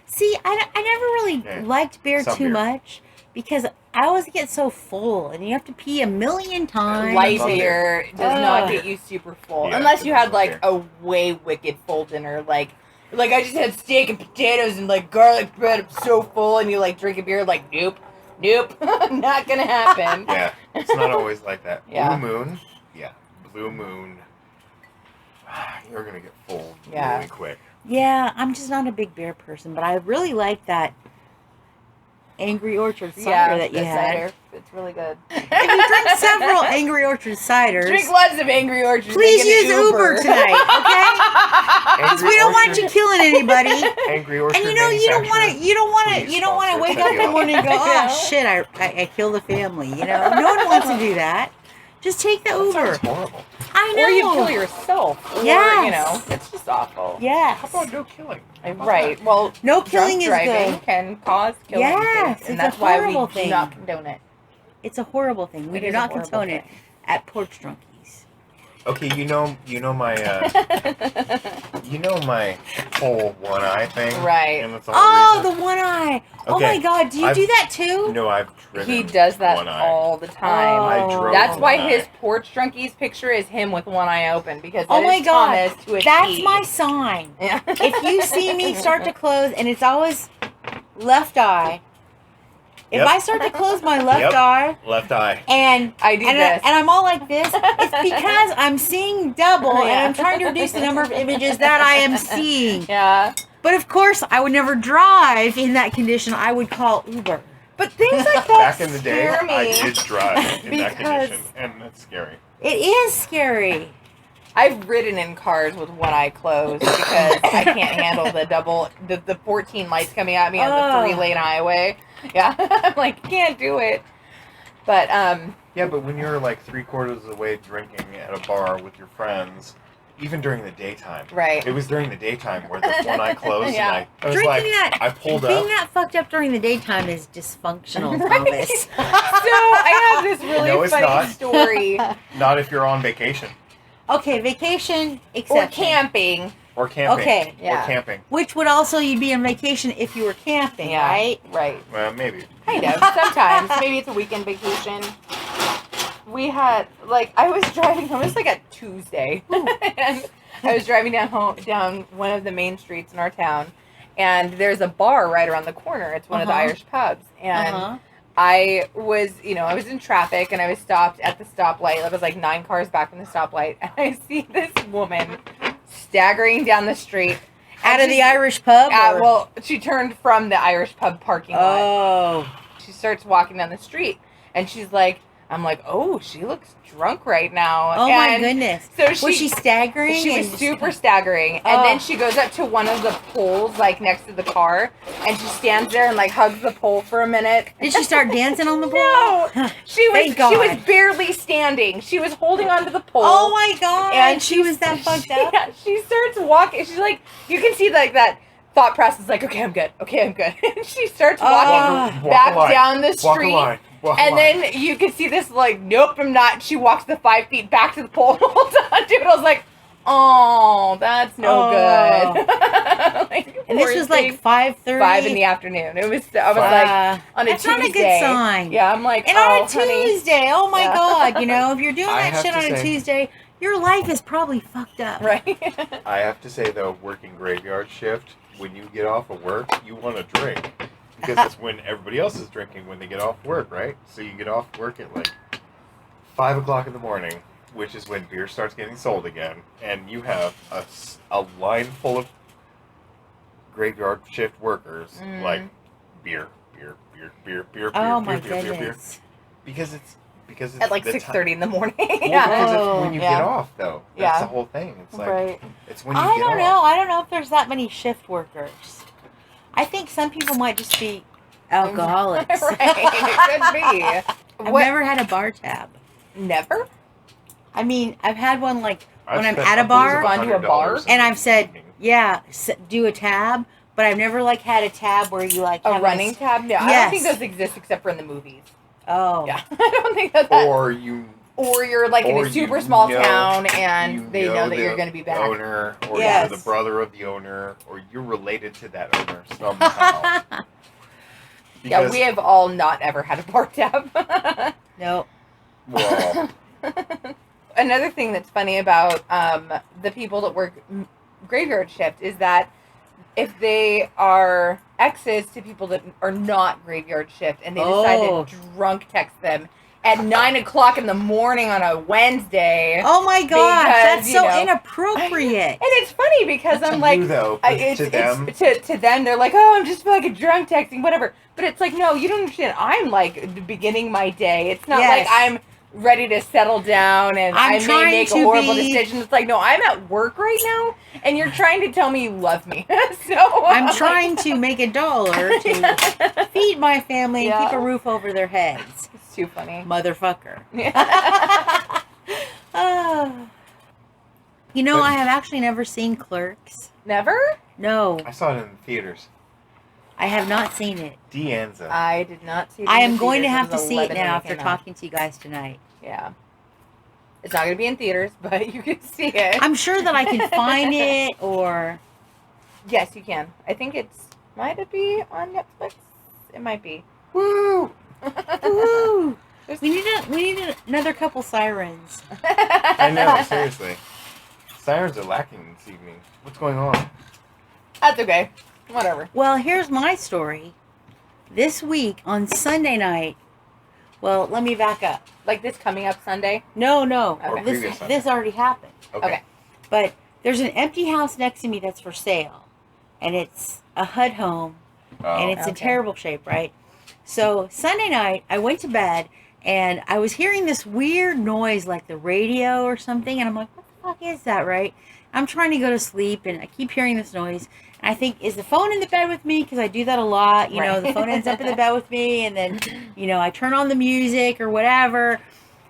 [SPEAKER 3] See, I never really liked beer
[SPEAKER 1] Some
[SPEAKER 3] too
[SPEAKER 1] beer.
[SPEAKER 3] much because I always get so full and you have to pee a million times.
[SPEAKER 2] Light
[SPEAKER 1] Love
[SPEAKER 2] beer does not get you super full.
[SPEAKER 1] Yeah,
[SPEAKER 2] Unless you had
[SPEAKER 1] love
[SPEAKER 2] like a way wicked full dinner. Like I just had steak and potatoes and like garlic bread. I'm so full, and you like drink a beer. Like nope, not gonna happen.
[SPEAKER 1] yeah, it's not always like that.
[SPEAKER 2] Yeah.
[SPEAKER 1] Blue Moon. You're going to get full really quick.
[SPEAKER 3] Yeah, I'm just not a big beer person, but I really like that Angry Orchard cider that you had.
[SPEAKER 2] Cider. It's really good.
[SPEAKER 3] If you drink several Angry Orchard ciders,
[SPEAKER 2] drink lots of Angry Orchard.
[SPEAKER 3] Please use Uber tonight, okay? Because we don't want you killing anybody.
[SPEAKER 1] Angry Orchard.
[SPEAKER 3] And you don't want to wake up in the morning and go, oh shit, I killed a family. You know, no one wants to do that. Just take the Uber.
[SPEAKER 1] That's horrible.
[SPEAKER 3] I know.
[SPEAKER 2] Or you kill yourself. Or, you know, it's just awful.
[SPEAKER 3] Yeah.
[SPEAKER 1] How about no killing?
[SPEAKER 2] Right. Well,
[SPEAKER 3] no killing is
[SPEAKER 2] driving
[SPEAKER 3] good.
[SPEAKER 2] can cause killing.
[SPEAKER 3] Yes,
[SPEAKER 2] and that's why we do not condone it.
[SPEAKER 3] It's a horrible thing. We do not condone it at Porch Drunkies.
[SPEAKER 1] Okay, you know my whole one eye thing,
[SPEAKER 2] right?
[SPEAKER 1] And that's the whole reason.
[SPEAKER 3] The one eye.
[SPEAKER 1] Okay.
[SPEAKER 3] Oh my God, do you do that too?
[SPEAKER 1] No, I've driven.
[SPEAKER 2] He does that
[SPEAKER 1] one eye.
[SPEAKER 2] all the time.
[SPEAKER 1] I drove
[SPEAKER 2] That's why
[SPEAKER 1] one
[SPEAKER 2] his
[SPEAKER 1] eye.
[SPEAKER 2] Porch Drunkies picture is him with one eye open because
[SPEAKER 3] oh my God,
[SPEAKER 2] Thomas to a
[SPEAKER 3] that's
[SPEAKER 2] T.
[SPEAKER 3] my sign.
[SPEAKER 2] Yeah.
[SPEAKER 3] If you see me start to close, and it's always left eye. If I start to close my left eye, and
[SPEAKER 2] I do this,
[SPEAKER 3] and I'm all like this, it's because I'm seeing double, and I'm trying to reduce the number of images that I am seeing.
[SPEAKER 2] Yeah.
[SPEAKER 3] But of course, I would never drive in that condition. I would call Uber.
[SPEAKER 2] But things like that
[SPEAKER 1] Back in the day,
[SPEAKER 2] scare me.
[SPEAKER 1] I did drive in that condition, and that's scary.
[SPEAKER 3] It is scary.
[SPEAKER 2] I've ridden in cars with one eye closed because I can't handle the 14 lights coming at me on the 3-lane highway. Yeah, I'm like, can't do it. But
[SPEAKER 1] yeah, but when you're like 3/4 of the way drinking at a bar with your friends, even during the daytime,
[SPEAKER 2] right?
[SPEAKER 1] It was during the daytime where the one eye closed,
[SPEAKER 2] yeah.
[SPEAKER 1] and I was like, I pulled up.
[SPEAKER 3] Being that fucked up during the daytime is dysfunctional,
[SPEAKER 2] right?
[SPEAKER 3] Thomas.
[SPEAKER 2] So I have this really funny story.
[SPEAKER 1] Not if you're on vacation.
[SPEAKER 3] Okay, vacation,
[SPEAKER 2] or camping.
[SPEAKER 1] Or camping.
[SPEAKER 3] Okay,
[SPEAKER 1] yeah. Or camping.
[SPEAKER 3] Which would also you'd be on vacation if you were camping, right?
[SPEAKER 2] Right.
[SPEAKER 1] Well, maybe.
[SPEAKER 2] Kind of. Sometimes. Maybe it's a weekend vacation. We had, I was driving home. It was like a Tuesday. And I was driving down one of the main streets in our town. And there's a bar right around the corner. It's one of the Irish pubs. And I was in traffic and I was stopped at the stoplight. I was like 9 cars back from the stoplight. And I see this woman staggering down the street.
[SPEAKER 3] Out of the Irish pub?
[SPEAKER 2] Well, she turned from the Irish pub parking lot.
[SPEAKER 3] Oh.
[SPEAKER 2] She starts walking down the street. And she's like, I'm like, oh, she looks drunk right now.
[SPEAKER 3] Oh, my goodness.
[SPEAKER 2] So
[SPEAKER 3] was she staggering?
[SPEAKER 2] She was super staggering. And then she goes up to one of the poles, next to the car. And she stands there and, hugs the pole for a minute.
[SPEAKER 3] Did she start dancing on the pole?
[SPEAKER 2] No. She was barely standing. She was holding onto the pole.
[SPEAKER 3] Oh, my God.
[SPEAKER 2] And
[SPEAKER 3] she was that fucked up?
[SPEAKER 2] Yeah, she starts walking. She's like, you can see, that thought process, okay, I'm good. Okay, I'm good. And she starts walking back down the street. And then you can see this, nope, I'm not. She walks the 5 feet back to the pole and holds on to it. I was like, oh, that's no good.
[SPEAKER 3] And this was 5:30?
[SPEAKER 2] 5 in the afternoon. It was, I was on a Tuesday.
[SPEAKER 3] That's not a good sign.
[SPEAKER 2] Yeah, I'm like,
[SPEAKER 3] and on a Tuesday, oh my God, if you're doing
[SPEAKER 1] I
[SPEAKER 3] that shit on a Tuesday, your life is probably fucked up.
[SPEAKER 2] Right.
[SPEAKER 1] I have to say, though, working graveyard shift, when you get off of work, you want to drink. Because it's when everybody else is drinking when they get off work, right? So you get off work at 5 o'clock in the morning, which is when beer starts getting sold again, and you have a line full of graveyard shift workers, beer.
[SPEAKER 3] Oh my goodness!
[SPEAKER 1] Because it's
[SPEAKER 2] at 6:30 in the morning.
[SPEAKER 1] Because it's when you get off, though. That's the whole thing. It's it's when you get off.
[SPEAKER 3] I don't know. I don't know if there's that many shift workers. I think some people might just be alcoholics.
[SPEAKER 2] Right, it could be.
[SPEAKER 3] I've never had a bar tab.
[SPEAKER 2] Never?
[SPEAKER 3] I mean, I've had one when I'm at a bar.
[SPEAKER 2] Gone to a bar?
[SPEAKER 3] And I've said, do a tab. But I've never had a tab where you have
[SPEAKER 2] a running tab? No, I don't think those exist except for in the movies.
[SPEAKER 3] Oh.
[SPEAKER 2] Yeah. I don't think that.
[SPEAKER 1] Or you're
[SPEAKER 2] in a super small town and they know that you're going to be back.
[SPEAKER 1] Owner, or you're the brother of the owner, or you're related to that owner somehow.
[SPEAKER 2] Yeah, we have all not ever had a bar tab.
[SPEAKER 3] Nope.
[SPEAKER 1] Well.
[SPEAKER 2] Another thing that's funny about the people that work graveyard shift is that if they are exes to people that are not graveyard shift and they decide to drunk text them at 9:00 in the morning on a Wednesday.
[SPEAKER 3] Oh my God, that's so inappropriate.
[SPEAKER 2] And it's funny because I'm like, to them, they're like, oh, I'm just fucking drunk texting, whatever. But it's like, no, you don't understand. I'm like beginning my day. It's not like I'm ready to settle down and I may make a horrible decision. It's like, no, I'm at work right now and you're trying to tell me you love me. So
[SPEAKER 3] I'm trying to make $1 to feed my family and keep a roof over their heads.
[SPEAKER 2] It's too funny.
[SPEAKER 3] Motherfucker. You know, I have actually never seen Clerks.
[SPEAKER 2] Never?
[SPEAKER 3] No.
[SPEAKER 1] I saw it in the theaters.
[SPEAKER 3] I have not seen it.
[SPEAKER 1] Deanza.
[SPEAKER 2] I did not see it.
[SPEAKER 3] I am going to have to see it now after talking to you guys tonight.
[SPEAKER 2] Yeah. It's not going to be in theaters, but you can see it.
[SPEAKER 3] I'm sure that I can find it or...
[SPEAKER 2] Yes, you can. I think might it be on Netflix? It might be.
[SPEAKER 3] Woo! Woo! We need another couple sirens.
[SPEAKER 1] I know, seriously. Sirens are lacking this evening. What's going on?
[SPEAKER 2] That's okay. Whatever.
[SPEAKER 3] Well, here's my story. This week on Sunday night, well, let me back up.
[SPEAKER 2] Like this coming up Sunday?
[SPEAKER 3] No.
[SPEAKER 2] Okay.
[SPEAKER 3] This already happened.
[SPEAKER 2] Okay.
[SPEAKER 3] But there's an empty house next to me that's for sale. And it's a HUD home. And it's in terrible shape, right? So Sunday night, I went to bed and I was hearing this weird noise like the radio or something. And I'm like, what the fuck is that, right? I'm trying to go to sleep and I keep hearing this noise. And I think, is the phone in the bed with me? Because I do that a lot. You know, the phone ends up in the bed with me. And then, you know, I turn on the music or whatever.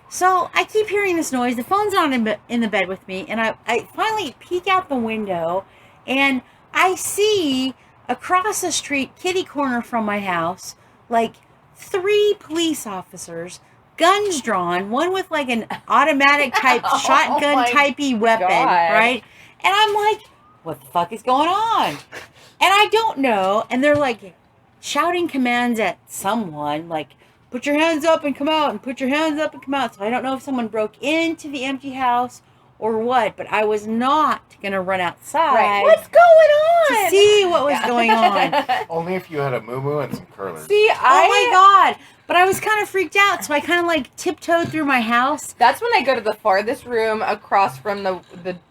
[SPEAKER 3] So I keep hearing this noise. The phone's not in the bed with me. And I finally peek out the window. And I see across the street, kitty corner from my house, like 3 police officers, guns drawn, one with like an automatic type shotgun typey weapon, right? And I'm like, what the fuck is going on? And I don't know. And they're like shouting commands at someone, like, put your hands up and come out, and put your hands up and come out. So I don't know if someone broke into the empty house or what, but I was not going to run outside.
[SPEAKER 2] Right. What's going on?
[SPEAKER 3] To see what was going on.
[SPEAKER 1] Only if you had a moo-moo and some curlers.
[SPEAKER 2] See,
[SPEAKER 3] oh my God. But I was kind of freaked out, so I kind of like tiptoed through my house.
[SPEAKER 2] That's when I go to the farthest room across from the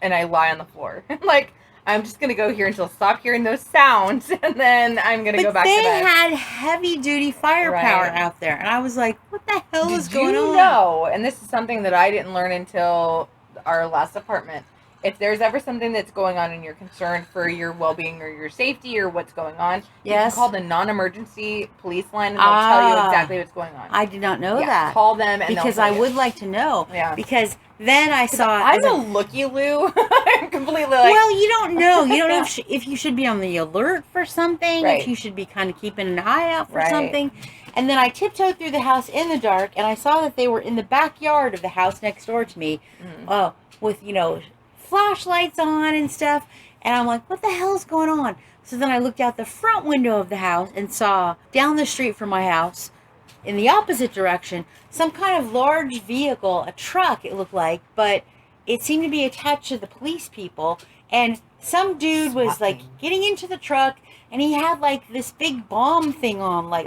[SPEAKER 2] and I lie on the floor. Like, I'm just going to go here until I stop hearing those sounds, and then I'm going to go back to bed.
[SPEAKER 3] But they had heavy-duty firepower out there, and I was like, what the hell is going on?
[SPEAKER 2] Did you know, and this is something that I didn't learn until our last apartment, if there's ever something that's going on and you're concerned for your well-being or your safety or what's going on, you can call the non-emergency police line and they'll tell you exactly what's going on.
[SPEAKER 3] I did not know that.
[SPEAKER 2] Call them and
[SPEAKER 3] because I would like to know. Yeah. Because then I saw...
[SPEAKER 2] I'm a looky-loo. I'm completely like...
[SPEAKER 3] Well, you don't know. You don't know if you should be on the alert for something, if you should be kind of keeping an eye out for something. And then I tiptoed through the house in the dark, and I saw that they were in the backyard of the house next door to me, with, you know, flashlights on and stuff. And I'm like, what the hell is going on? So then I looked out the front window of the house and saw down the street from my house, in the opposite direction, some kind of large vehicle, a truck it looked like, but it seemed to be attached to the police people. And some dude was like getting into the truck, and he had like this big bomb thing on, like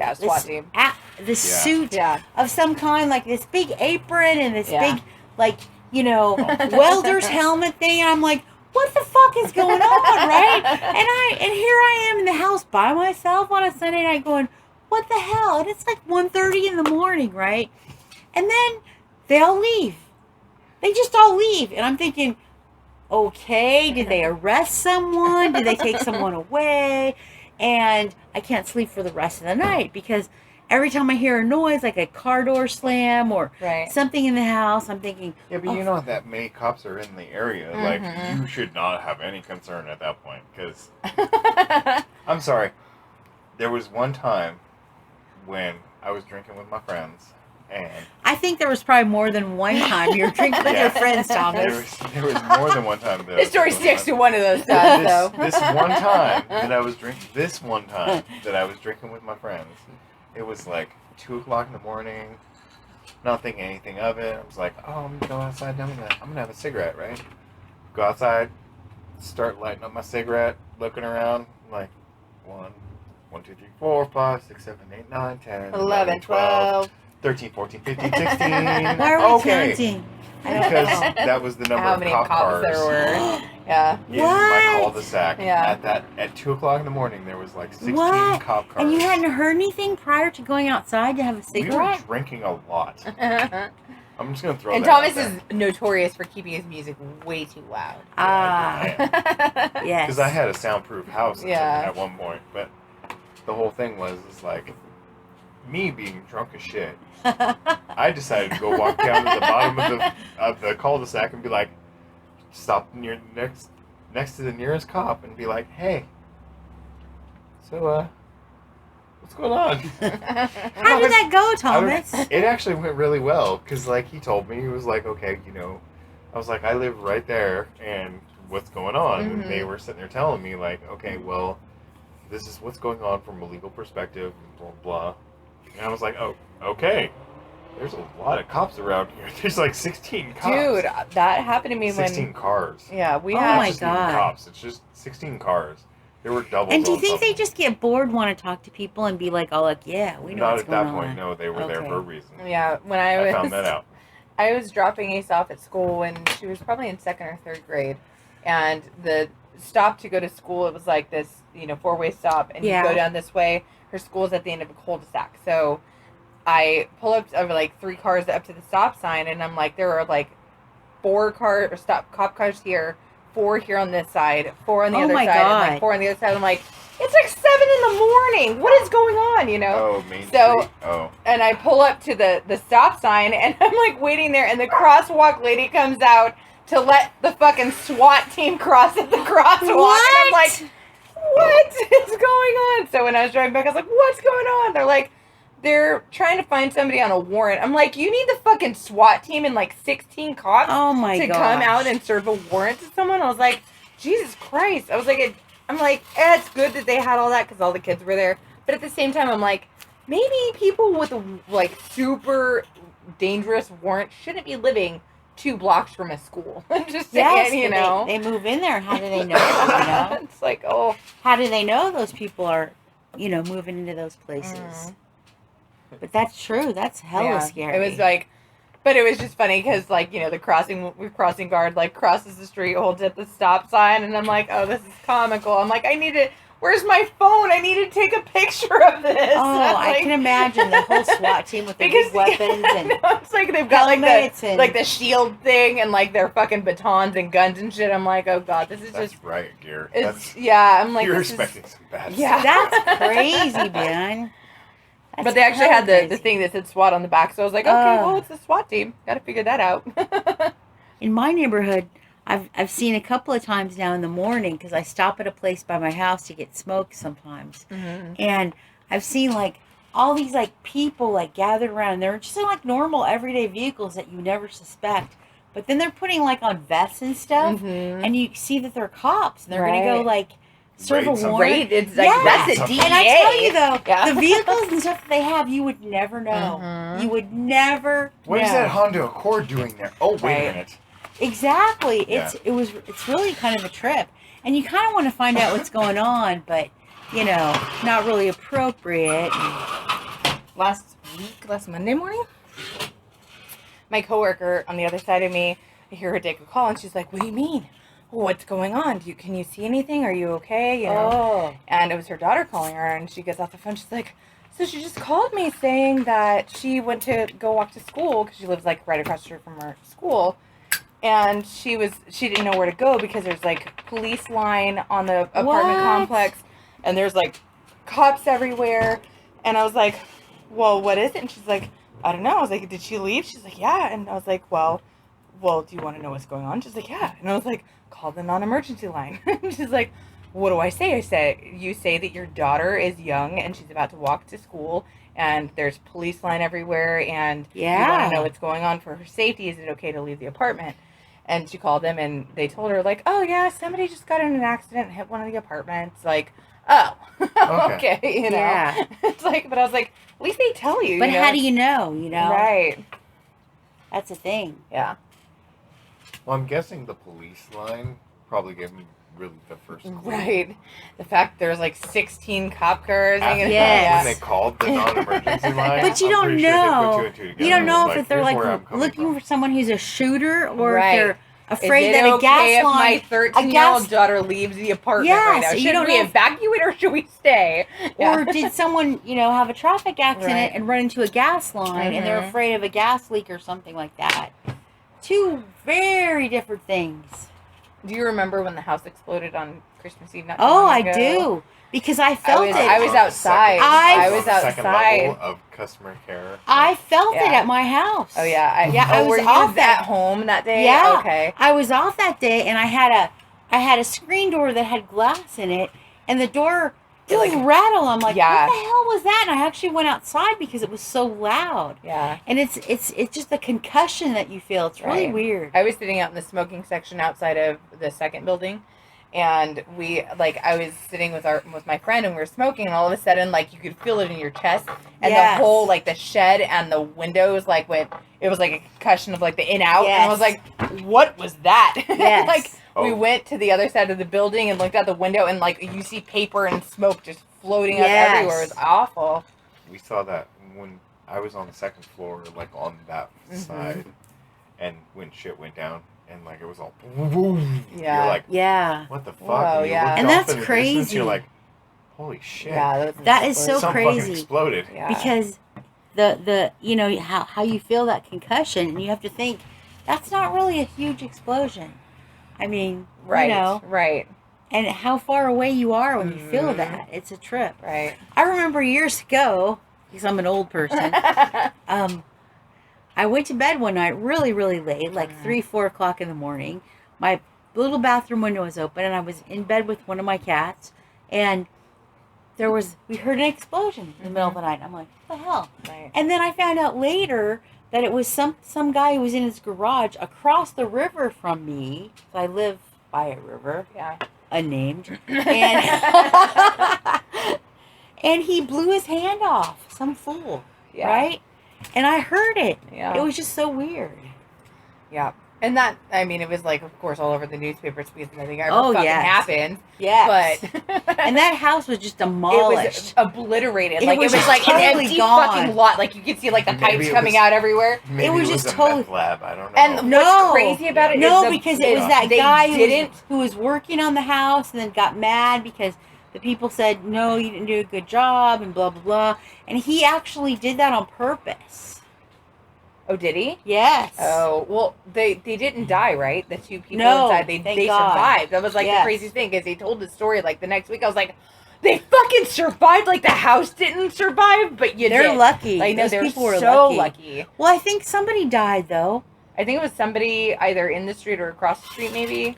[SPEAKER 3] this suit of some kind, like this big apron and this big, like, you know, welder's helmet thing. And I'm like, what the fuck is going on, right? And here I am in the house by myself on a Sunday night going, what the hell? And it's like 1:30 in the morning, right? And then they all leave. They just all leave. And I'm thinking, okay, did they arrest someone? Did they take someone away? And I can't sleep for the rest of the night because every time I hear a noise, like a car door slam or something in the house, I'm thinking...
[SPEAKER 1] Yeah, but you know that many cops are in the area. Like, you should not have any concern at that point. Because, I'm sorry, there was one time when I was drinking with my friends, and...
[SPEAKER 3] I think there was probably more than one time you were drinking with your friends, Thomas.
[SPEAKER 1] There was more than one time.
[SPEAKER 2] This story sticks to one of those times, though.
[SPEAKER 1] This one time that I was drinking with my friends, it was like 2 o'clock in the morning, not thinking anything of it. I was like, oh, I'm going to go outside, I'm gonna have a cigarette, right? Go outside, start lighting up my cigarette, looking around, like, 1, 2, 3, 4, 5, 6, 7, 8, 9, 10, 11, 12. 13, 14, 15, 16.
[SPEAKER 3] Why are we counting?
[SPEAKER 1] Because that was the number
[SPEAKER 2] How
[SPEAKER 1] of
[SPEAKER 2] many
[SPEAKER 1] cop
[SPEAKER 2] cops
[SPEAKER 1] cars.
[SPEAKER 2] there were. Yeah.
[SPEAKER 1] In my cul-de-sac.
[SPEAKER 2] Yeah.
[SPEAKER 1] At 2 o'clock in the morning, there was like 16
[SPEAKER 3] What?
[SPEAKER 1] cop cars.
[SPEAKER 3] And you hadn't heard anything prior to going outside to have a cigarette?
[SPEAKER 1] We were drinking a lot. I'm just going to throw
[SPEAKER 2] and
[SPEAKER 1] that
[SPEAKER 2] Thomas
[SPEAKER 1] out
[SPEAKER 2] is notorious for keeping his music way too loud.
[SPEAKER 3] Yes.
[SPEAKER 1] Because I had a soundproof house
[SPEAKER 2] Yeah.
[SPEAKER 1] at one point, but the whole thing was like me being drunk as shit. I decided to go walk down to the bottom of the cul-de-sac and be like, stop near next to the nearest cop and be like, hey, so what's going on?
[SPEAKER 3] How did that go, Thomas?
[SPEAKER 1] It actually went really well because like he told me, he was like, okay, I was like, I live right there and what's going on?
[SPEAKER 2] Mm-hmm.
[SPEAKER 1] And they were sitting there telling me like, okay, well, this is what's going on from a legal perspective, blah blah. And I was like, oh, okay. There's a lot of cops around here. There's like 16 cops.
[SPEAKER 2] Dude, that happened to me
[SPEAKER 1] 16 cars.
[SPEAKER 2] Yeah, we
[SPEAKER 3] had...
[SPEAKER 2] had...
[SPEAKER 3] Oh my
[SPEAKER 1] just
[SPEAKER 3] God.
[SPEAKER 1] Cops. It's just 16 cars. There were doubles.
[SPEAKER 3] And do you think
[SPEAKER 1] some.
[SPEAKER 3] they just get bored, want to talk to people, and be like, oh, like, yeah, we know
[SPEAKER 1] Not
[SPEAKER 3] what's
[SPEAKER 1] at
[SPEAKER 3] going
[SPEAKER 1] that point,
[SPEAKER 3] on?
[SPEAKER 1] no. They were there for a reason.
[SPEAKER 2] Yeah, when I
[SPEAKER 1] found that out.
[SPEAKER 2] I was dropping Ace off at school when she was probably in 2nd or 3rd grade. And the stop to go to school, it was like this, 4-way stop. And you go down this way. Her school's at the end of a cul-de-sac. So I pull up over like 3 cars up to the stop sign, and I'm like, there are like 4 cop cars here, 4 here on this side, 4 on the other side,
[SPEAKER 3] God.
[SPEAKER 2] and like 4 on the other side. I'm like, it's like 7 in the morning. What is going on?
[SPEAKER 1] Oh, Main Street. Oh.
[SPEAKER 2] And I pull up to the stop sign, and I'm like waiting there, and the crosswalk lady comes out to let the fucking SWAT team cross at the crosswalk.
[SPEAKER 3] What?
[SPEAKER 2] And I'm like, what is going on? So when I was driving back, I was like, what's going on? They're like, they're trying to find somebody on a warrant. I'm like, you need the fucking SWAT team and like 16 cops to come out and serve a warrant to someone. I was like, Jesus Christ. I was like, it's good that they had all that because all the kids were there. But at the same time, I'm like, maybe people with like super dangerous warrants shouldn't be living 2 blocks from a school. Just saying,
[SPEAKER 3] They move in there. How do they know?
[SPEAKER 2] It's like, oh.
[SPEAKER 3] How do they know those people are, moving into those places? Mm. But that's true. That's hella scary.
[SPEAKER 2] It was like, but it was just funny because, like, the crossing guard, like, crosses the street, holds at the stop sign, and I'm like, oh, this is comical. I'm like, where's my phone? I need to take a picture of this.
[SPEAKER 3] Oh, I can imagine the whole SWAT team with their big weapons and
[SPEAKER 2] it's like they've got like the shield thing and like their fucking batons and guns and shit. I'm like, oh god, this is
[SPEAKER 1] That's
[SPEAKER 2] just
[SPEAKER 1] riot gear.
[SPEAKER 2] I'm like,
[SPEAKER 1] you're expecting some bad
[SPEAKER 2] stuff.
[SPEAKER 3] That's crazy, man.
[SPEAKER 2] But they actually had the thing that said SWAT on the back, so I was like, okay, well, it's the SWAT team. Got to figure that out.
[SPEAKER 3] In my neighborhood, I've seen a couple of times now in the morning because I stop at a place by my house to get smoke sometimes, and I've seen like all these like people like gathered around. They're just in like normal everyday vehicles that you never suspect, but then they're putting like on vests and stuff, and you see that they're cops and they're gonna go like serve a warrant.
[SPEAKER 2] It's like that's a DEA.
[SPEAKER 3] And I tell you though, the vehicles and stuff that they have, you would never know. You would never know.
[SPEAKER 1] What is that Honda Accord doing there? Oh, wait a minute.
[SPEAKER 3] Exactly. It's really kind of a trip. And you kind of want to find out what's going on, but, not really appropriate.
[SPEAKER 2] Last Monday morning, my coworker on the other side of me, I hear her take a call, and she's like, what do you mean? What's going on? Can you see anything? Are you okay? And it was her daughter calling her, and she gets off the phone. She's like, so she just called me saying that she went to go walk to school because she lives like right across the street from her school, and she didn't know where to go because there's like police line on the apartment complex, and there's like cops everywhere, and I was like, well, what is it? And she's like, I don't know. I was like, did she leave? She's like, yeah. And I was like, well, do you want to know what's going on? She's like, yeah. And I was like, call the non-emergency line. She's like, what do I say? I said, you say that your daughter is young and she's about to walk to school and there's police line everywhere and you want to know what's going on for her safety. Is it okay to leave the apartment? And she called them and they told her like, oh yeah, somebody just got in an accident and hit one of the apartments. Like, oh, okay.
[SPEAKER 3] Yeah.
[SPEAKER 2] It's like, but I was like, at least they tell you.
[SPEAKER 3] But how do you know?
[SPEAKER 2] Right.
[SPEAKER 3] That's a thing.
[SPEAKER 2] Yeah.
[SPEAKER 1] Well, I'm guessing the police line probably gave them really the first clue.
[SPEAKER 2] Right. The fact there's like 16 cop cars.
[SPEAKER 3] Yes.
[SPEAKER 1] When they called the non-emergency line.
[SPEAKER 3] But you
[SPEAKER 1] I'm
[SPEAKER 3] don't
[SPEAKER 1] pretty sure
[SPEAKER 3] know.
[SPEAKER 1] they put 2 and 2 together.
[SPEAKER 3] You don't know
[SPEAKER 1] Like,
[SPEAKER 3] if they're
[SPEAKER 1] here's where I'm
[SPEAKER 3] like
[SPEAKER 1] coming
[SPEAKER 3] looking
[SPEAKER 1] from.
[SPEAKER 3] for someone who's a shooter or
[SPEAKER 2] Right.
[SPEAKER 3] if they're afraid
[SPEAKER 2] Is it
[SPEAKER 3] that a gas
[SPEAKER 2] okay if
[SPEAKER 3] line.
[SPEAKER 2] my 13-year-old daughter leaves the apartment right now?
[SPEAKER 3] So you
[SPEAKER 2] Should
[SPEAKER 3] don't
[SPEAKER 2] we
[SPEAKER 3] know
[SPEAKER 2] evacuate or should we stay?
[SPEAKER 3] Or did someone, have a traffic accident
[SPEAKER 2] Right.
[SPEAKER 3] and run into a gas line and they're afraid of a gas leak or something like that? 2 very different things.
[SPEAKER 2] Do you remember when the house exploded on Christmas Eve?
[SPEAKER 3] I do. Because I felt it.
[SPEAKER 2] I was outside.
[SPEAKER 3] I
[SPEAKER 2] was
[SPEAKER 1] on the second
[SPEAKER 2] outside.
[SPEAKER 1] level of customer care.
[SPEAKER 3] I felt it at my house.
[SPEAKER 2] Oh yeah,
[SPEAKER 3] I was
[SPEAKER 2] were you
[SPEAKER 3] off
[SPEAKER 2] at home that day?
[SPEAKER 3] Yeah.
[SPEAKER 2] Okay.
[SPEAKER 3] I was off that day, and I had a screen door that had glass in it, and the door didn't rattle. I'm like, what the hell was that? And I actually went outside because it was so loud.
[SPEAKER 2] Yeah.
[SPEAKER 3] And it's just the concussion that you feel. It's really weird.
[SPEAKER 2] I was sitting out in the smoking section outside of the second building. And I was sitting with my friend and we were smoking and all of a sudden, you could feel it in your chest and the whole, the shed and the windows, it was like a concussion of, the in out. And I was like, what was that?
[SPEAKER 3] Yes.
[SPEAKER 2] We went to the other side of the building and looked out the window and, you see paper and smoke just floating up everywhere. It was awful.
[SPEAKER 1] We saw that when I was on the second floor, on that side, and when shit went down. And it was all boom.
[SPEAKER 2] Yeah.
[SPEAKER 1] You're like, what the fuck?
[SPEAKER 2] Whoa,
[SPEAKER 3] and that's crazy.
[SPEAKER 1] Distance, you're like, holy shit.
[SPEAKER 3] Yeah, that is so
[SPEAKER 1] Something
[SPEAKER 3] crazy.
[SPEAKER 1] Fucking exploded.
[SPEAKER 2] Yeah.
[SPEAKER 3] Because the how you feel that concussion, and you have to think that's not really a huge explosion. I mean,
[SPEAKER 2] right.
[SPEAKER 3] And how far away you are when you feel that. It's a trip.
[SPEAKER 2] Right.
[SPEAKER 3] I remember years ago, because I'm an old person, I went to bed one night really, really late, 3, 4 o'clock in the morning. My little bathroom window was open, and I was in bed with one of my cats, and we heard an explosion in the middle of the night. I'm like, what the hell?
[SPEAKER 2] Right.
[SPEAKER 3] And then I found out later that it was some guy who was in his garage across the river from me. So I live by a river.
[SPEAKER 2] Yeah.
[SPEAKER 3] Unnamed. And, and he blew his hand off. Some fool.
[SPEAKER 2] Yeah.
[SPEAKER 3] Right? And I heard it.
[SPEAKER 2] Yeah.
[SPEAKER 3] It was just so weird.
[SPEAKER 2] Yeah. And that, it was of course, all over the newspapers because nothing ever happened.
[SPEAKER 3] Yes.
[SPEAKER 2] But.
[SPEAKER 3] And that house was just demolished.
[SPEAKER 2] It was obliterated.
[SPEAKER 3] It was
[SPEAKER 2] an
[SPEAKER 3] totally
[SPEAKER 2] empty
[SPEAKER 3] gone.
[SPEAKER 2] fucking lot. You could see, the pipes coming out everywhere.
[SPEAKER 1] Maybe
[SPEAKER 3] it was just
[SPEAKER 1] a
[SPEAKER 3] totally.
[SPEAKER 1] meth lab. I don't know.
[SPEAKER 2] And what's crazy about it is
[SPEAKER 3] because it was that guy
[SPEAKER 2] didn't.
[SPEAKER 3] who was working on the house and then got mad because the people said, no, you didn't do a good job and blah, blah, blah. And he actually did that on purpose.
[SPEAKER 2] Oh, did he?
[SPEAKER 3] Yes.
[SPEAKER 2] Oh, well, they didn't die, right? The 2 people inside, they survived. That was the craziest thing because they told the story the next week. I was like, they fucking survived. The house didn't survive, but
[SPEAKER 3] they're lucky.
[SPEAKER 2] I know,
[SPEAKER 3] those
[SPEAKER 2] they're
[SPEAKER 3] people were
[SPEAKER 2] so
[SPEAKER 3] lucky. Well, I think somebody died though.
[SPEAKER 2] I think it was somebody either in the street or across the street, maybe.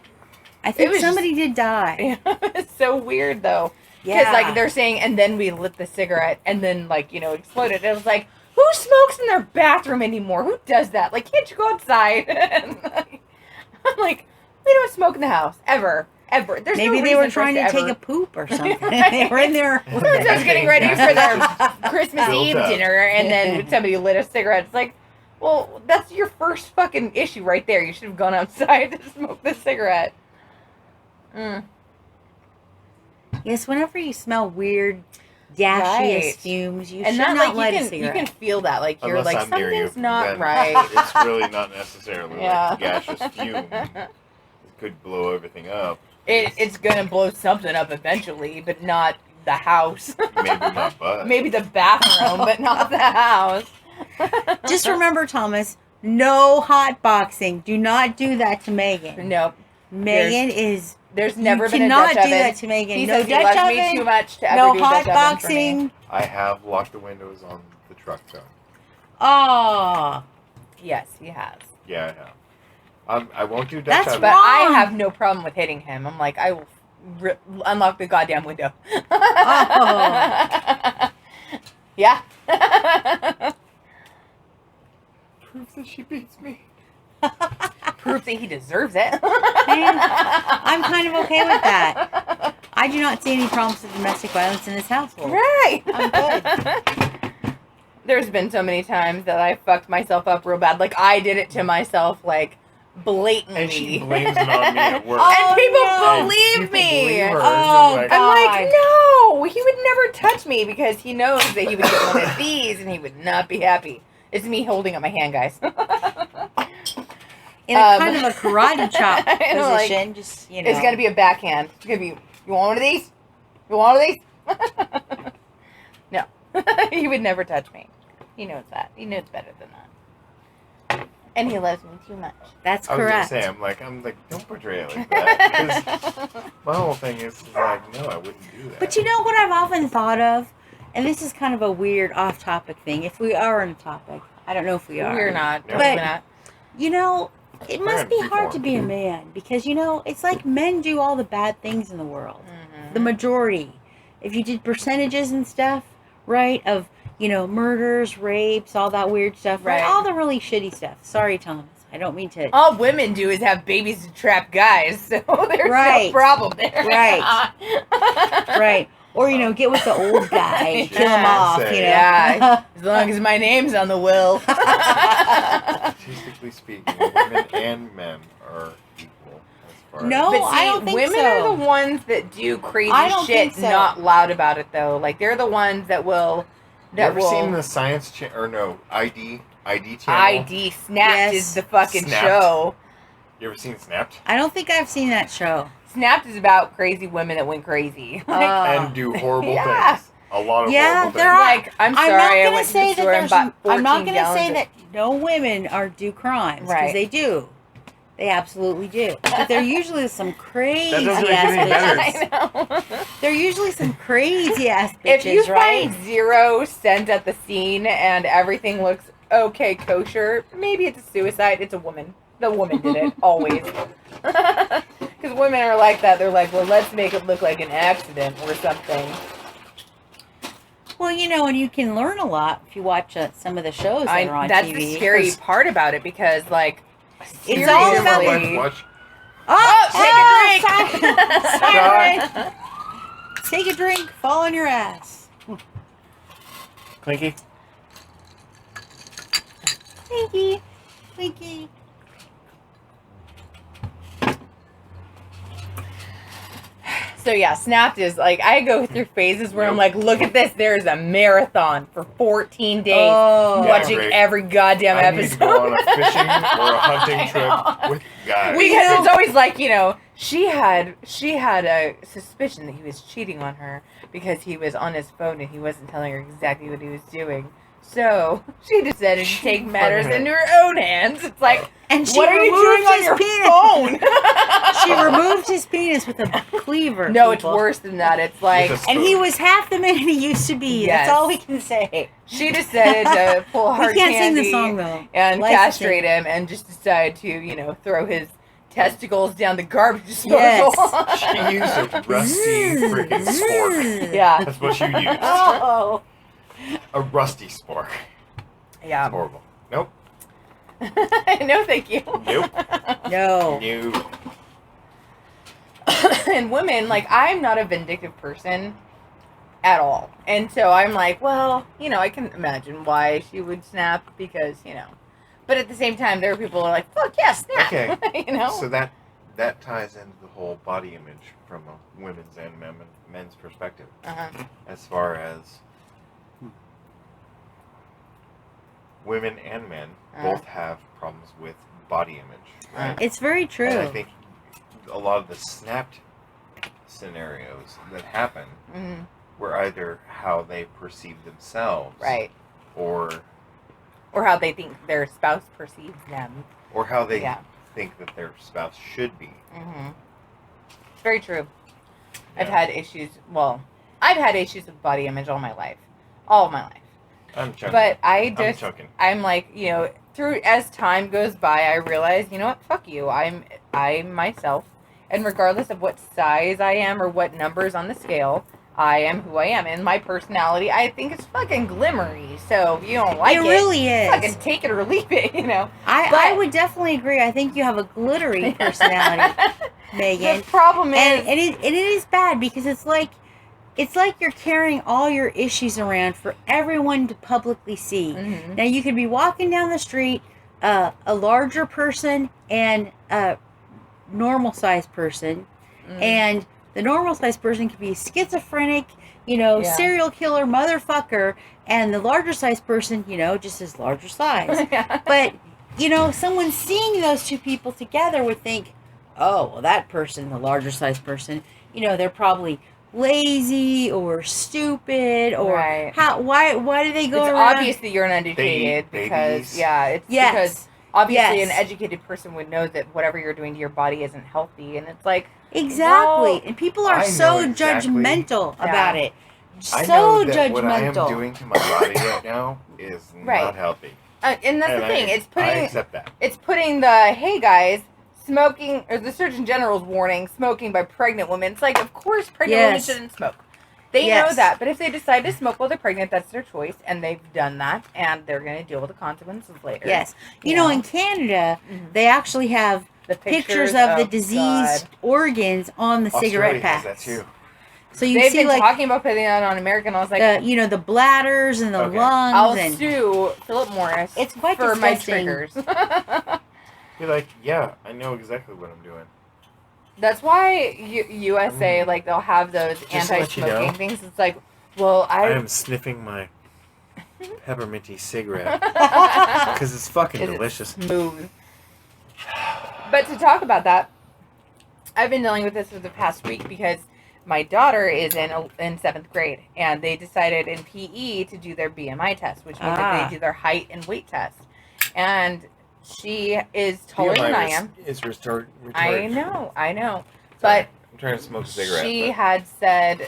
[SPEAKER 3] I think somebody did die.
[SPEAKER 2] It's so weird though. Because they're saying, and then we lit the cigarette, and then exploded. It was like, who smokes in their bathroom anymore? Who does that? Can't you go outside? I'm like, we don't smoke in the house ever. There's
[SPEAKER 3] maybe
[SPEAKER 2] no
[SPEAKER 3] they were
[SPEAKER 2] reason for us
[SPEAKER 3] trying to take a poop or something. They were in there.
[SPEAKER 2] Someone was getting ready for their Christmas Eve dinner, and then somebody lit a cigarette. It's like, well, that's your first fucking issue right there. You should have gone outside to smoke the cigarette.
[SPEAKER 3] Yes, whenever you smell weird, gaseous fumes, you should not light a cigarette.
[SPEAKER 2] You can feel that, you're
[SPEAKER 1] Unless I'm near
[SPEAKER 2] something's
[SPEAKER 1] you,
[SPEAKER 2] not
[SPEAKER 1] then
[SPEAKER 2] right.
[SPEAKER 1] It's really not necessarily a gaseous fume. It could blow everything up.
[SPEAKER 2] It's gonna blow something up eventually, but not the house.
[SPEAKER 1] Maybe my butt.
[SPEAKER 2] Maybe the bathroom, but not the house.
[SPEAKER 3] Just remember, Thomas, no hot boxing. Do not do that to Megan.
[SPEAKER 2] Nope.
[SPEAKER 3] Megan is...
[SPEAKER 2] There's never been a Dutch oven.
[SPEAKER 3] You cannot do that to Megan.
[SPEAKER 2] He
[SPEAKER 3] no
[SPEAKER 2] says
[SPEAKER 3] Dutch
[SPEAKER 2] he loves
[SPEAKER 3] oven.
[SPEAKER 2] Me too much to
[SPEAKER 3] no
[SPEAKER 2] ever do
[SPEAKER 3] hot
[SPEAKER 2] Dutch
[SPEAKER 3] boxing.
[SPEAKER 2] Oven for me.
[SPEAKER 1] I have locked the windows on the truck, though.
[SPEAKER 3] Oh.
[SPEAKER 2] Yes, he has.
[SPEAKER 1] Yeah, I have. I won't do Dutch oven.
[SPEAKER 2] But I have no problem with hitting him. I'm like, I will unlock the goddamn window.
[SPEAKER 3] Oh.
[SPEAKER 2] Yeah.
[SPEAKER 1] Proves that she beats me.
[SPEAKER 2] Proves that he deserves it.
[SPEAKER 3] Man, I'm kind of okay with that. I do not see any problems with domestic violence in this household.
[SPEAKER 2] Right.
[SPEAKER 3] I'm good.
[SPEAKER 2] There's been so many times that I fucked myself up real bad. I did it to myself, blatantly.
[SPEAKER 1] And she blames it on me at work.
[SPEAKER 2] And people
[SPEAKER 3] no.
[SPEAKER 2] believe me.
[SPEAKER 1] Her.
[SPEAKER 3] Oh,
[SPEAKER 1] Like,
[SPEAKER 2] I'm like, no, he would never touch me because he knows that he would get one of these and he would not be happy. It's me holding up my hand, guys.
[SPEAKER 3] In a kind of a karate chop position,
[SPEAKER 2] like,
[SPEAKER 3] just, you know.
[SPEAKER 2] It's gonna be a backhand. It's gonna be, you want one of these? You want one of these? No. He would never touch me. He knows that. He knows better than that. And he loves me too much.
[SPEAKER 3] That's
[SPEAKER 1] I was
[SPEAKER 3] correct.
[SPEAKER 1] gonna say, I'm like, don't portray it like that. 'Cause my whole thing is like, no, I wouldn't do that.
[SPEAKER 3] But you know what I've often thought of? And this is kind of a weird off-topic thing. If we are on a topic. I don't know if we are.
[SPEAKER 2] We're not.
[SPEAKER 1] No.
[SPEAKER 2] We're
[SPEAKER 3] But,
[SPEAKER 2] not.
[SPEAKER 3] you know, it
[SPEAKER 1] We're
[SPEAKER 3] must
[SPEAKER 1] in
[SPEAKER 3] be
[SPEAKER 1] free
[SPEAKER 3] hard
[SPEAKER 1] form.
[SPEAKER 3] to be a man. Because, you know, it's like men do all the bad things in the world.
[SPEAKER 2] Mm-hmm.
[SPEAKER 3] The majority. If you did percentages and stuff, right, of, you know, murders, rapes, all that weird stuff, right?
[SPEAKER 2] Right.
[SPEAKER 3] All the really shitty stuff. Sorry, Thomas. I don't mean to.
[SPEAKER 2] All women do is have babies to trap guys, so there's
[SPEAKER 3] Right.
[SPEAKER 2] no problem there.
[SPEAKER 3] Right. Right. Or, you know, get with the old guy and kill him
[SPEAKER 2] Yeah.
[SPEAKER 3] off, you know.
[SPEAKER 2] Yeah, as long as my name's on the will.
[SPEAKER 1] Statistically speaking, women and men are equal as far
[SPEAKER 3] No.
[SPEAKER 1] as...
[SPEAKER 2] But see,
[SPEAKER 3] I don't think
[SPEAKER 2] women
[SPEAKER 3] so.
[SPEAKER 2] are the ones that do crazy
[SPEAKER 3] I don't
[SPEAKER 2] shit,
[SPEAKER 3] think so.
[SPEAKER 2] not loud about it though. Like they're the ones that will.
[SPEAKER 1] You ever seen the Science Channel, or no, ID channel?
[SPEAKER 2] ID Snapped
[SPEAKER 3] Yes.
[SPEAKER 2] is the fucking
[SPEAKER 1] Snapped.
[SPEAKER 2] show.
[SPEAKER 1] You ever seen Snapped?
[SPEAKER 3] I don't think I've seen that show.
[SPEAKER 2] Snapped is about crazy women that went crazy.
[SPEAKER 1] And do horrible
[SPEAKER 2] Yeah.
[SPEAKER 1] things. A lot of
[SPEAKER 3] Yeah,
[SPEAKER 1] horrible
[SPEAKER 3] there
[SPEAKER 1] things.
[SPEAKER 3] are.
[SPEAKER 2] Like, I'm sorry,
[SPEAKER 3] not
[SPEAKER 2] I
[SPEAKER 3] gonna
[SPEAKER 2] went to
[SPEAKER 3] say
[SPEAKER 2] the
[SPEAKER 3] that
[SPEAKER 2] store and
[SPEAKER 3] there's.
[SPEAKER 2] bought 14
[SPEAKER 3] I'm not going to
[SPEAKER 2] gallons
[SPEAKER 3] say
[SPEAKER 2] of-
[SPEAKER 3] that no women are do crimes because
[SPEAKER 2] Right.
[SPEAKER 3] they do. They absolutely do. But they're usually some crazy
[SPEAKER 1] That doesn't make it
[SPEAKER 3] ass
[SPEAKER 1] any better.
[SPEAKER 3] bitches.
[SPEAKER 2] I know.
[SPEAKER 3] They're usually some crazy ass
[SPEAKER 2] If you
[SPEAKER 3] bitches, right?
[SPEAKER 2] find 0 scent at the scene and everything looks okay kosher, maybe it's a suicide. It's a woman. The woman did it, always. Because women are like that. They're like, well, let's make it look like an accident or something.
[SPEAKER 3] Well, you know, and you can learn a lot if you watch some of the shows that are on
[SPEAKER 2] That's
[SPEAKER 3] TV.
[SPEAKER 2] the scary
[SPEAKER 3] 'cause-
[SPEAKER 2] part about it because, like,
[SPEAKER 3] It's all about
[SPEAKER 2] seriously-
[SPEAKER 1] Watch.
[SPEAKER 2] Oh, take a drink!
[SPEAKER 3] Sorry. Take a drink, fall on your ass.
[SPEAKER 1] Clinky.
[SPEAKER 3] Winky, winky.
[SPEAKER 2] So yeah, Snapped is like, I go through phases where I'm like, look at this, there's a marathon for 14 days
[SPEAKER 3] Oh.
[SPEAKER 2] watching
[SPEAKER 1] great.
[SPEAKER 2] every goddamn
[SPEAKER 1] I need to
[SPEAKER 2] episode.
[SPEAKER 1] go on a fishing or a hunting trip with guys.
[SPEAKER 2] Because it's always like, you know, she had a suspicion that he was cheating on her because he was on his phone and he wasn't telling her exactly what he was doing. So she decided to take matters into her own hands. It's like,
[SPEAKER 3] And she
[SPEAKER 2] what are you
[SPEAKER 3] removed
[SPEAKER 2] doing on
[SPEAKER 3] his
[SPEAKER 2] your
[SPEAKER 3] penis.
[SPEAKER 2] phone?
[SPEAKER 3] She removed his penis with a cleaver.
[SPEAKER 2] No, it's
[SPEAKER 3] people.
[SPEAKER 2] worse than that. It's like,
[SPEAKER 1] With a
[SPEAKER 3] And he was half the man he used to be.
[SPEAKER 2] Yes.
[SPEAKER 3] That's all we can say.
[SPEAKER 2] she decided to pull a hard
[SPEAKER 3] We can't sing
[SPEAKER 2] candy
[SPEAKER 3] the song though.
[SPEAKER 2] and
[SPEAKER 3] Licensing.
[SPEAKER 2] castrate him and just decide to, you know, throw his testicles down the garbage disposal.
[SPEAKER 3] Yes.
[SPEAKER 1] She used a rusty freaking spork.
[SPEAKER 2] Yeah.
[SPEAKER 1] That's what you used.
[SPEAKER 3] Oh.
[SPEAKER 1] A rusty spork.
[SPEAKER 2] Yeah.
[SPEAKER 1] Horrible. Nope.
[SPEAKER 2] No, thank you.
[SPEAKER 1] Nope.
[SPEAKER 3] No.
[SPEAKER 1] Nope.
[SPEAKER 2] And women, like, I'm not a vindictive person at all. And so I'm like, well, you know, I can imagine why she would snap because, you know. But at the same time, there are people who are like, fuck yeah, snap.
[SPEAKER 1] Okay.
[SPEAKER 2] You know?
[SPEAKER 1] So that ties into the whole body image from a women's and men's perspective.
[SPEAKER 2] Uh-huh.
[SPEAKER 1] As far as women and men both have problems with body image, right?
[SPEAKER 3] It's very true.
[SPEAKER 1] And I think a lot of the snapped scenarios that happen
[SPEAKER 2] Mm-hmm.
[SPEAKER 1] were either how they perceive themselves,
[SPEAKER 2] Right.
[SPEAKER 1] or
[SPEAKER 2] Or how they think their spouse perceives them.
[SPEAKER 1] how they
[SPEAKER 2] Yeah.
[SPEAKER 1] think that their spouse should be.
[SPEAKER 2] Mm-hmm. It's very true.
[SPEAKER 1] Yeah.
[SPEAKER 2] I've had issues with body image all my life. All of my life.
[SPEAKER 1] I'm joking.
[SPEAKER 2] But
[SPEAKER 1] I'm joking.
[SPEAKER 2] I'm like, you know, as time goes by, I realize, you know what, fuck you. I'm myself. And regardless of what size I am or what numbers on the scale, I am who I am. And my personality, I think it's fucking glimmery. So if you don't like it,
[SPEAKER 3] really is.
[SPEAKER 2] fucking take it or leave it, you know.
[SPEAKER 3] I would definitely agree. I think you have a glittery personality, Megan.
[SPEAKER 2] The problem is...
[SPEAKER 3] And it is bad because it's like you're carrying all your issues around for everyone to publicly see.
[SPEAKER 2] Mhm.
[SPEAKER 3] Now you could be walking down the street a larger person and a normal sized person, and the normal sized person can be schizophrenic, serial killer motherfucker, and the larger sized person, just as larger size. But someone seeing those two people together would think, oh, well, that person, the larger sized person, they're probably lazy or stupid, or why do they go around?
[SPEAKER 2] It's obvious that you're uneducated because because obviously an educated person would know that whatever you're doing to your body isn't healthy, and it's like
[SPEAKER 3] exactly, and people are so judgmental about it.
[SPEAKER 1] I know that what I am doing to my body right now is not healthy.
[SPEAKER 2] And that's the thing.
[SPEAKER 1] I accept that.
[SPEAKER 2] It's putting the, hey guys, smoking, or the Surgeon General's warning, smoking by pregnant women. It's like, of course pregnant women shouldn't smoke. They know that. But if they decide to smoke while they're pregnant, that's their choice. And they've done that. And they're going to deal with the consequences later.
[SPEAKER 3] Yes. You know, in Canada, they actually have the pictures of the diseased organs on the cigarette packs. That's too. So you see,
[SPEAKER 2] been talking about putting that on American. I was like,
[SPEAKER 3] the bladders and the lungs.
[SPEAKER 2] I'll sue Philip Morris.
[SPEAKER 3] It's quite
[SPEAKER 2] for
[SPEAKER 3] disgusting.
[SPEAKER 2] my triggers.
[SPEAKER 1] You're like, yeah, I know exactly what I'm doing.
[SPEAKER 2] That's why USA, like, they'll have those anti-smoking things. It's like, well, I
[SPEAKER 1] am sniffing my pepperminty cigarette because it's fucking delicious.
[SPEAKER 2] Smooth. But to talk about that, I've been dealing with this for the past week because my daughter is in 7th grade, and they decided in PE to do their BMI test, which means that they do their height and weight test. And she is taller than I am.
[SPEAKER 1] It's retarded.
[SPEAKER 2] I know.
[SPEAKER 1] Sorry,
[SPEAKER 2] but
[SPEAKER 1] I'm trying to smoke a cigarette.
[SPEAKER 2] She had said,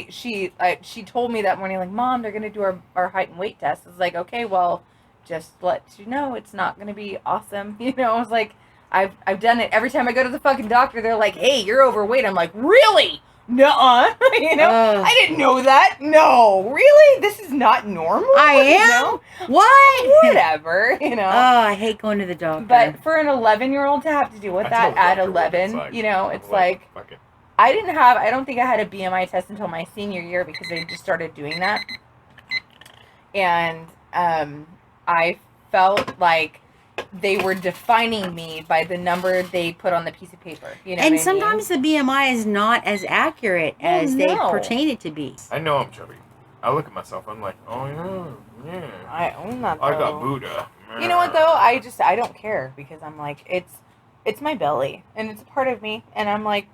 [SPEAKER 2] she told me that morning, like, Mom, they're going to do our height and weight test. I was like, okay, well, just let you know, it's not going to be awesome. I was like, I've done it. Every time I go to the fucking doctor, they're like, hey, you're overweight. I'm like, really? Nuh-uh. I didn't know that. No, really? This is not normal?
[SPEAKER 3] I am? What?
[SPEAKER 2] Whatever,
[SPEAKER 3] Oh, I hate going to the doctor.
[SPEAKER 2] But for an 11-year-old to have to deal with that at 11, it's like, I don't think I had a BMI test until my senior year because they just started doing that. And I felt like they were defining me by the number they put on the piece of paper.
[SPEAKER 3] And sometimes the BMI is not as accurate as they pertain it to be.
[SPEAKER 1] I know I'm chubby. I look at myself, I'm like, oh yeah.
[SPEAKER 2] I own that, though.
[SPEAKER 1] I got Buddha.
[SPEAKER 2] You know what, though? I don't care because I'm like, it's my belly and it's a part of me, and I'm like,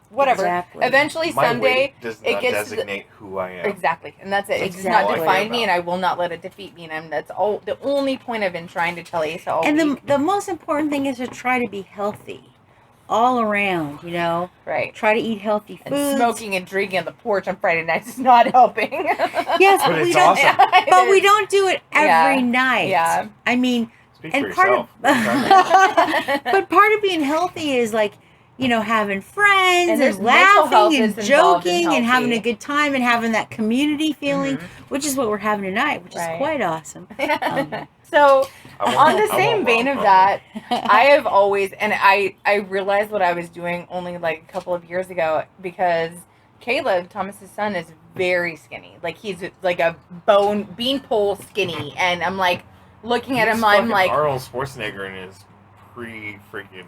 [SPEAKER 2] whatever.
[SPEAKER 3] Exactly.
[SPEAKER 2] Eventually,
[SPEAKER 1] my
[SPEAKER 2] someday,
[SPEAKER 1] weight does not
[SPEAKER 2] it gets
[SPEAKER 1] designate who I am.
[SPEAKER 2] Exactly, and that's it. It does not define me, and I will not let it defeat me. And that's all. The only point I've been trying to tell Asa all week.
[SPEAKER 3] The most important thing is to try to be healthy, all around.
[SPEAKER 2] Right.
[SPEAKER 3] Try to eat healthy foods.
[SPEAKER 2] And smoking and drinking on the porch on Friday nights is not helping.
[SPEAKER 3] Yes,
[SPEAKER 1] but it's awesome.
[SPEAKER 3] But we don't do it every night.
[SPEAKER 2] Yeah.
[SPEAKER 3] I mean,
[SPEAKER 1] speak for yourself.
[SPEAKER 3] But part of being healthy is like, having friends and laughing and joking and having a good time and having that community feeling, which is what we're having tonight, which is quite awesome.
[SPEAKER 2] So, on the same vein of that, I have always, and I realized what I was doing only like a couple of years ago, because Caleb, Thomas's son, is very skinny. Like, he's like a beanpole skinny, and I'm like, looking at him, I'm like,
[SPEAKER 1] Arnold Schwarzenegger in his pre-freaking...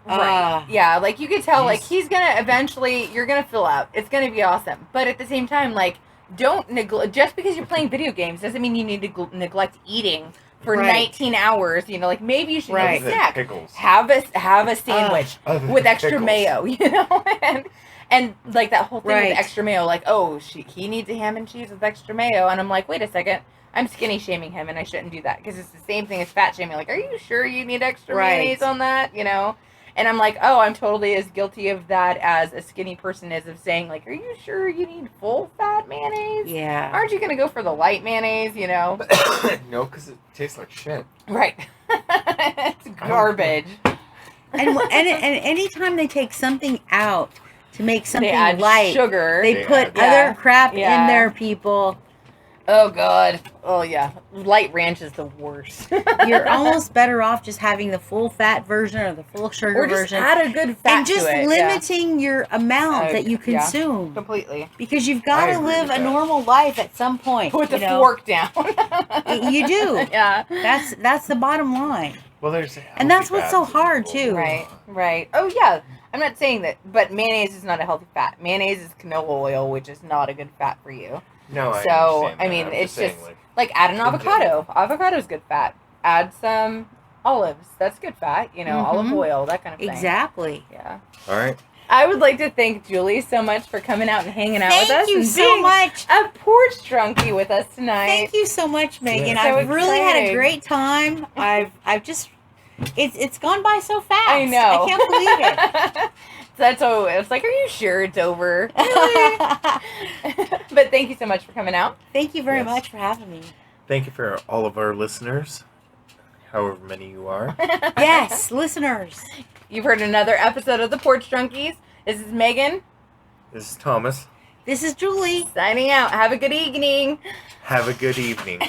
[SPEAKER 2] Right. Yeah, like, you could tell, like, he's gonna eventually, you're gonna fill out. It's gonna be awesome. But at the same time, like, don't neglect, just because you're playing video games doesn't mean you need to neglect eating for 19 hours. Like, maybe you should have a snack.
[SPEAKER 1] Pickles.
[SPEAKER 2] Have a sandwich with extra pickles. Mayo, and like that whole thing with extra mayo, like, oh, he needs a ham and cheese with extra mayo, and I'm like, wait a second, I'm skinny shaming him, and I shouldn't do that, because it's the same thing as fat shaming. Like, are you sure you need extra mayonnaise on that? And I'm like, oh, I'm totally as guilty of that as a skinny person is of saying, like, are you sure you need full fat mayonnaise?
[SPEAKER 3] Yeah.
[SPEAKER 2] Aren't you gonna go for the light mayonnaise?
[SPEAKER 1] No, because it tastes like shit.
[SPEAKER 2] Right. It's garbage.
[SPEAKER 3] And anytime they take something out to make something
[SPEAKER 2] they add
[SPEAKER 3] light,
[SPEAKER 2] sugar.
[SPEAKER 3] They put other crap in there, people.
[SPEAKER 2] Oh, God. Oh, yeah. Light ranch is the worst.
[SPEAKER 3] You're almost better off just having the full fat version or the full sugar
[SPEAKER 2] or just
[SPEAKER 3] version.
[SPEAKER 2] add a good fat
[SPEAKER 3] and just
[SPEAKER 2] to it.
[SPEAKER 3] limiting your amount that you
[SPEAKER 2] Yeah,
[SPEAKER 3] consume.
[SPEAKER 2] completely.
[SPEAKER 3] Because you've got to live a normal life at some point.
[SPEAKER 2] Put the fork down.
[SPEAKER 3] You do.
[SPEAKER 2] Yeah.
[SPEAKER 3] That's the bottom line.
[SPEAKER 1] Well, there's
[SPEAKER 3] and that's what's so hard too.
[SPEAKER 2] Right. Oh yeah. I'm not saying that, but mayonnaise is not a healthy fat. Mayonnaise is canola oil, which is not a good fat for you.
[SPEAKER 1] No, I
[SPEAKER 2] so
[SPEAKER 1] understand
[SPEAKER 2] I mean, it's
[SPEAKER 1] saying,
[SPEAKER 2] just like add an avocado. Avocado is good fat. Add some olives. That's good fat. You know, olive oil, that kind of thing.
[SPEAKER 3] Exactly.
[SPEAKER 2] Yeah.
[SPEAKER 1] All right.
[SPEAKER 2] I would like to thank Julie so much for coming out and hanging out with us.
[SPEAKER 3] Thank you
[SPEAKER 2] and
[SPEAKER 3] so
[SPEAKER 2] being
[SPEAKER 3] much.
[SPEAKER 2] A porch drunkie with us tonight.
[SPEAKER 3] Thank you so much, Megan.
[SPEAKER 2] Yeah.
[SPEAKER 3] I've
[SPEAKER 2] So
[SPEAKER 3] really had a
[SPEAKER 2] excited.
[SPEAKER 3] great time. I've just it's gone by so fast.
[SPEAKER 2] I know.
[SPEAKER 3] I can't believe it.
[SPEAKER 2] That's so. It's like, are you sure it's over? Really? But thank you so much for coming out.
[SPEAKER 3] Thank you very much for having me.
[SPEAKER 1] Thank you for all of our listeners, however many you are.
[SPEAKER 3] Yes, listeners.
[SPEAKER 2] You've heard another episode of the Porch Drunkies. This is Megan.
[SPEAKER 1] This is Thomas.
[SPEAKER 3] This is Julie.
[SPEAKER 2] Signing out. Have a good evening.
[SPEAKER 1] Have a good evening.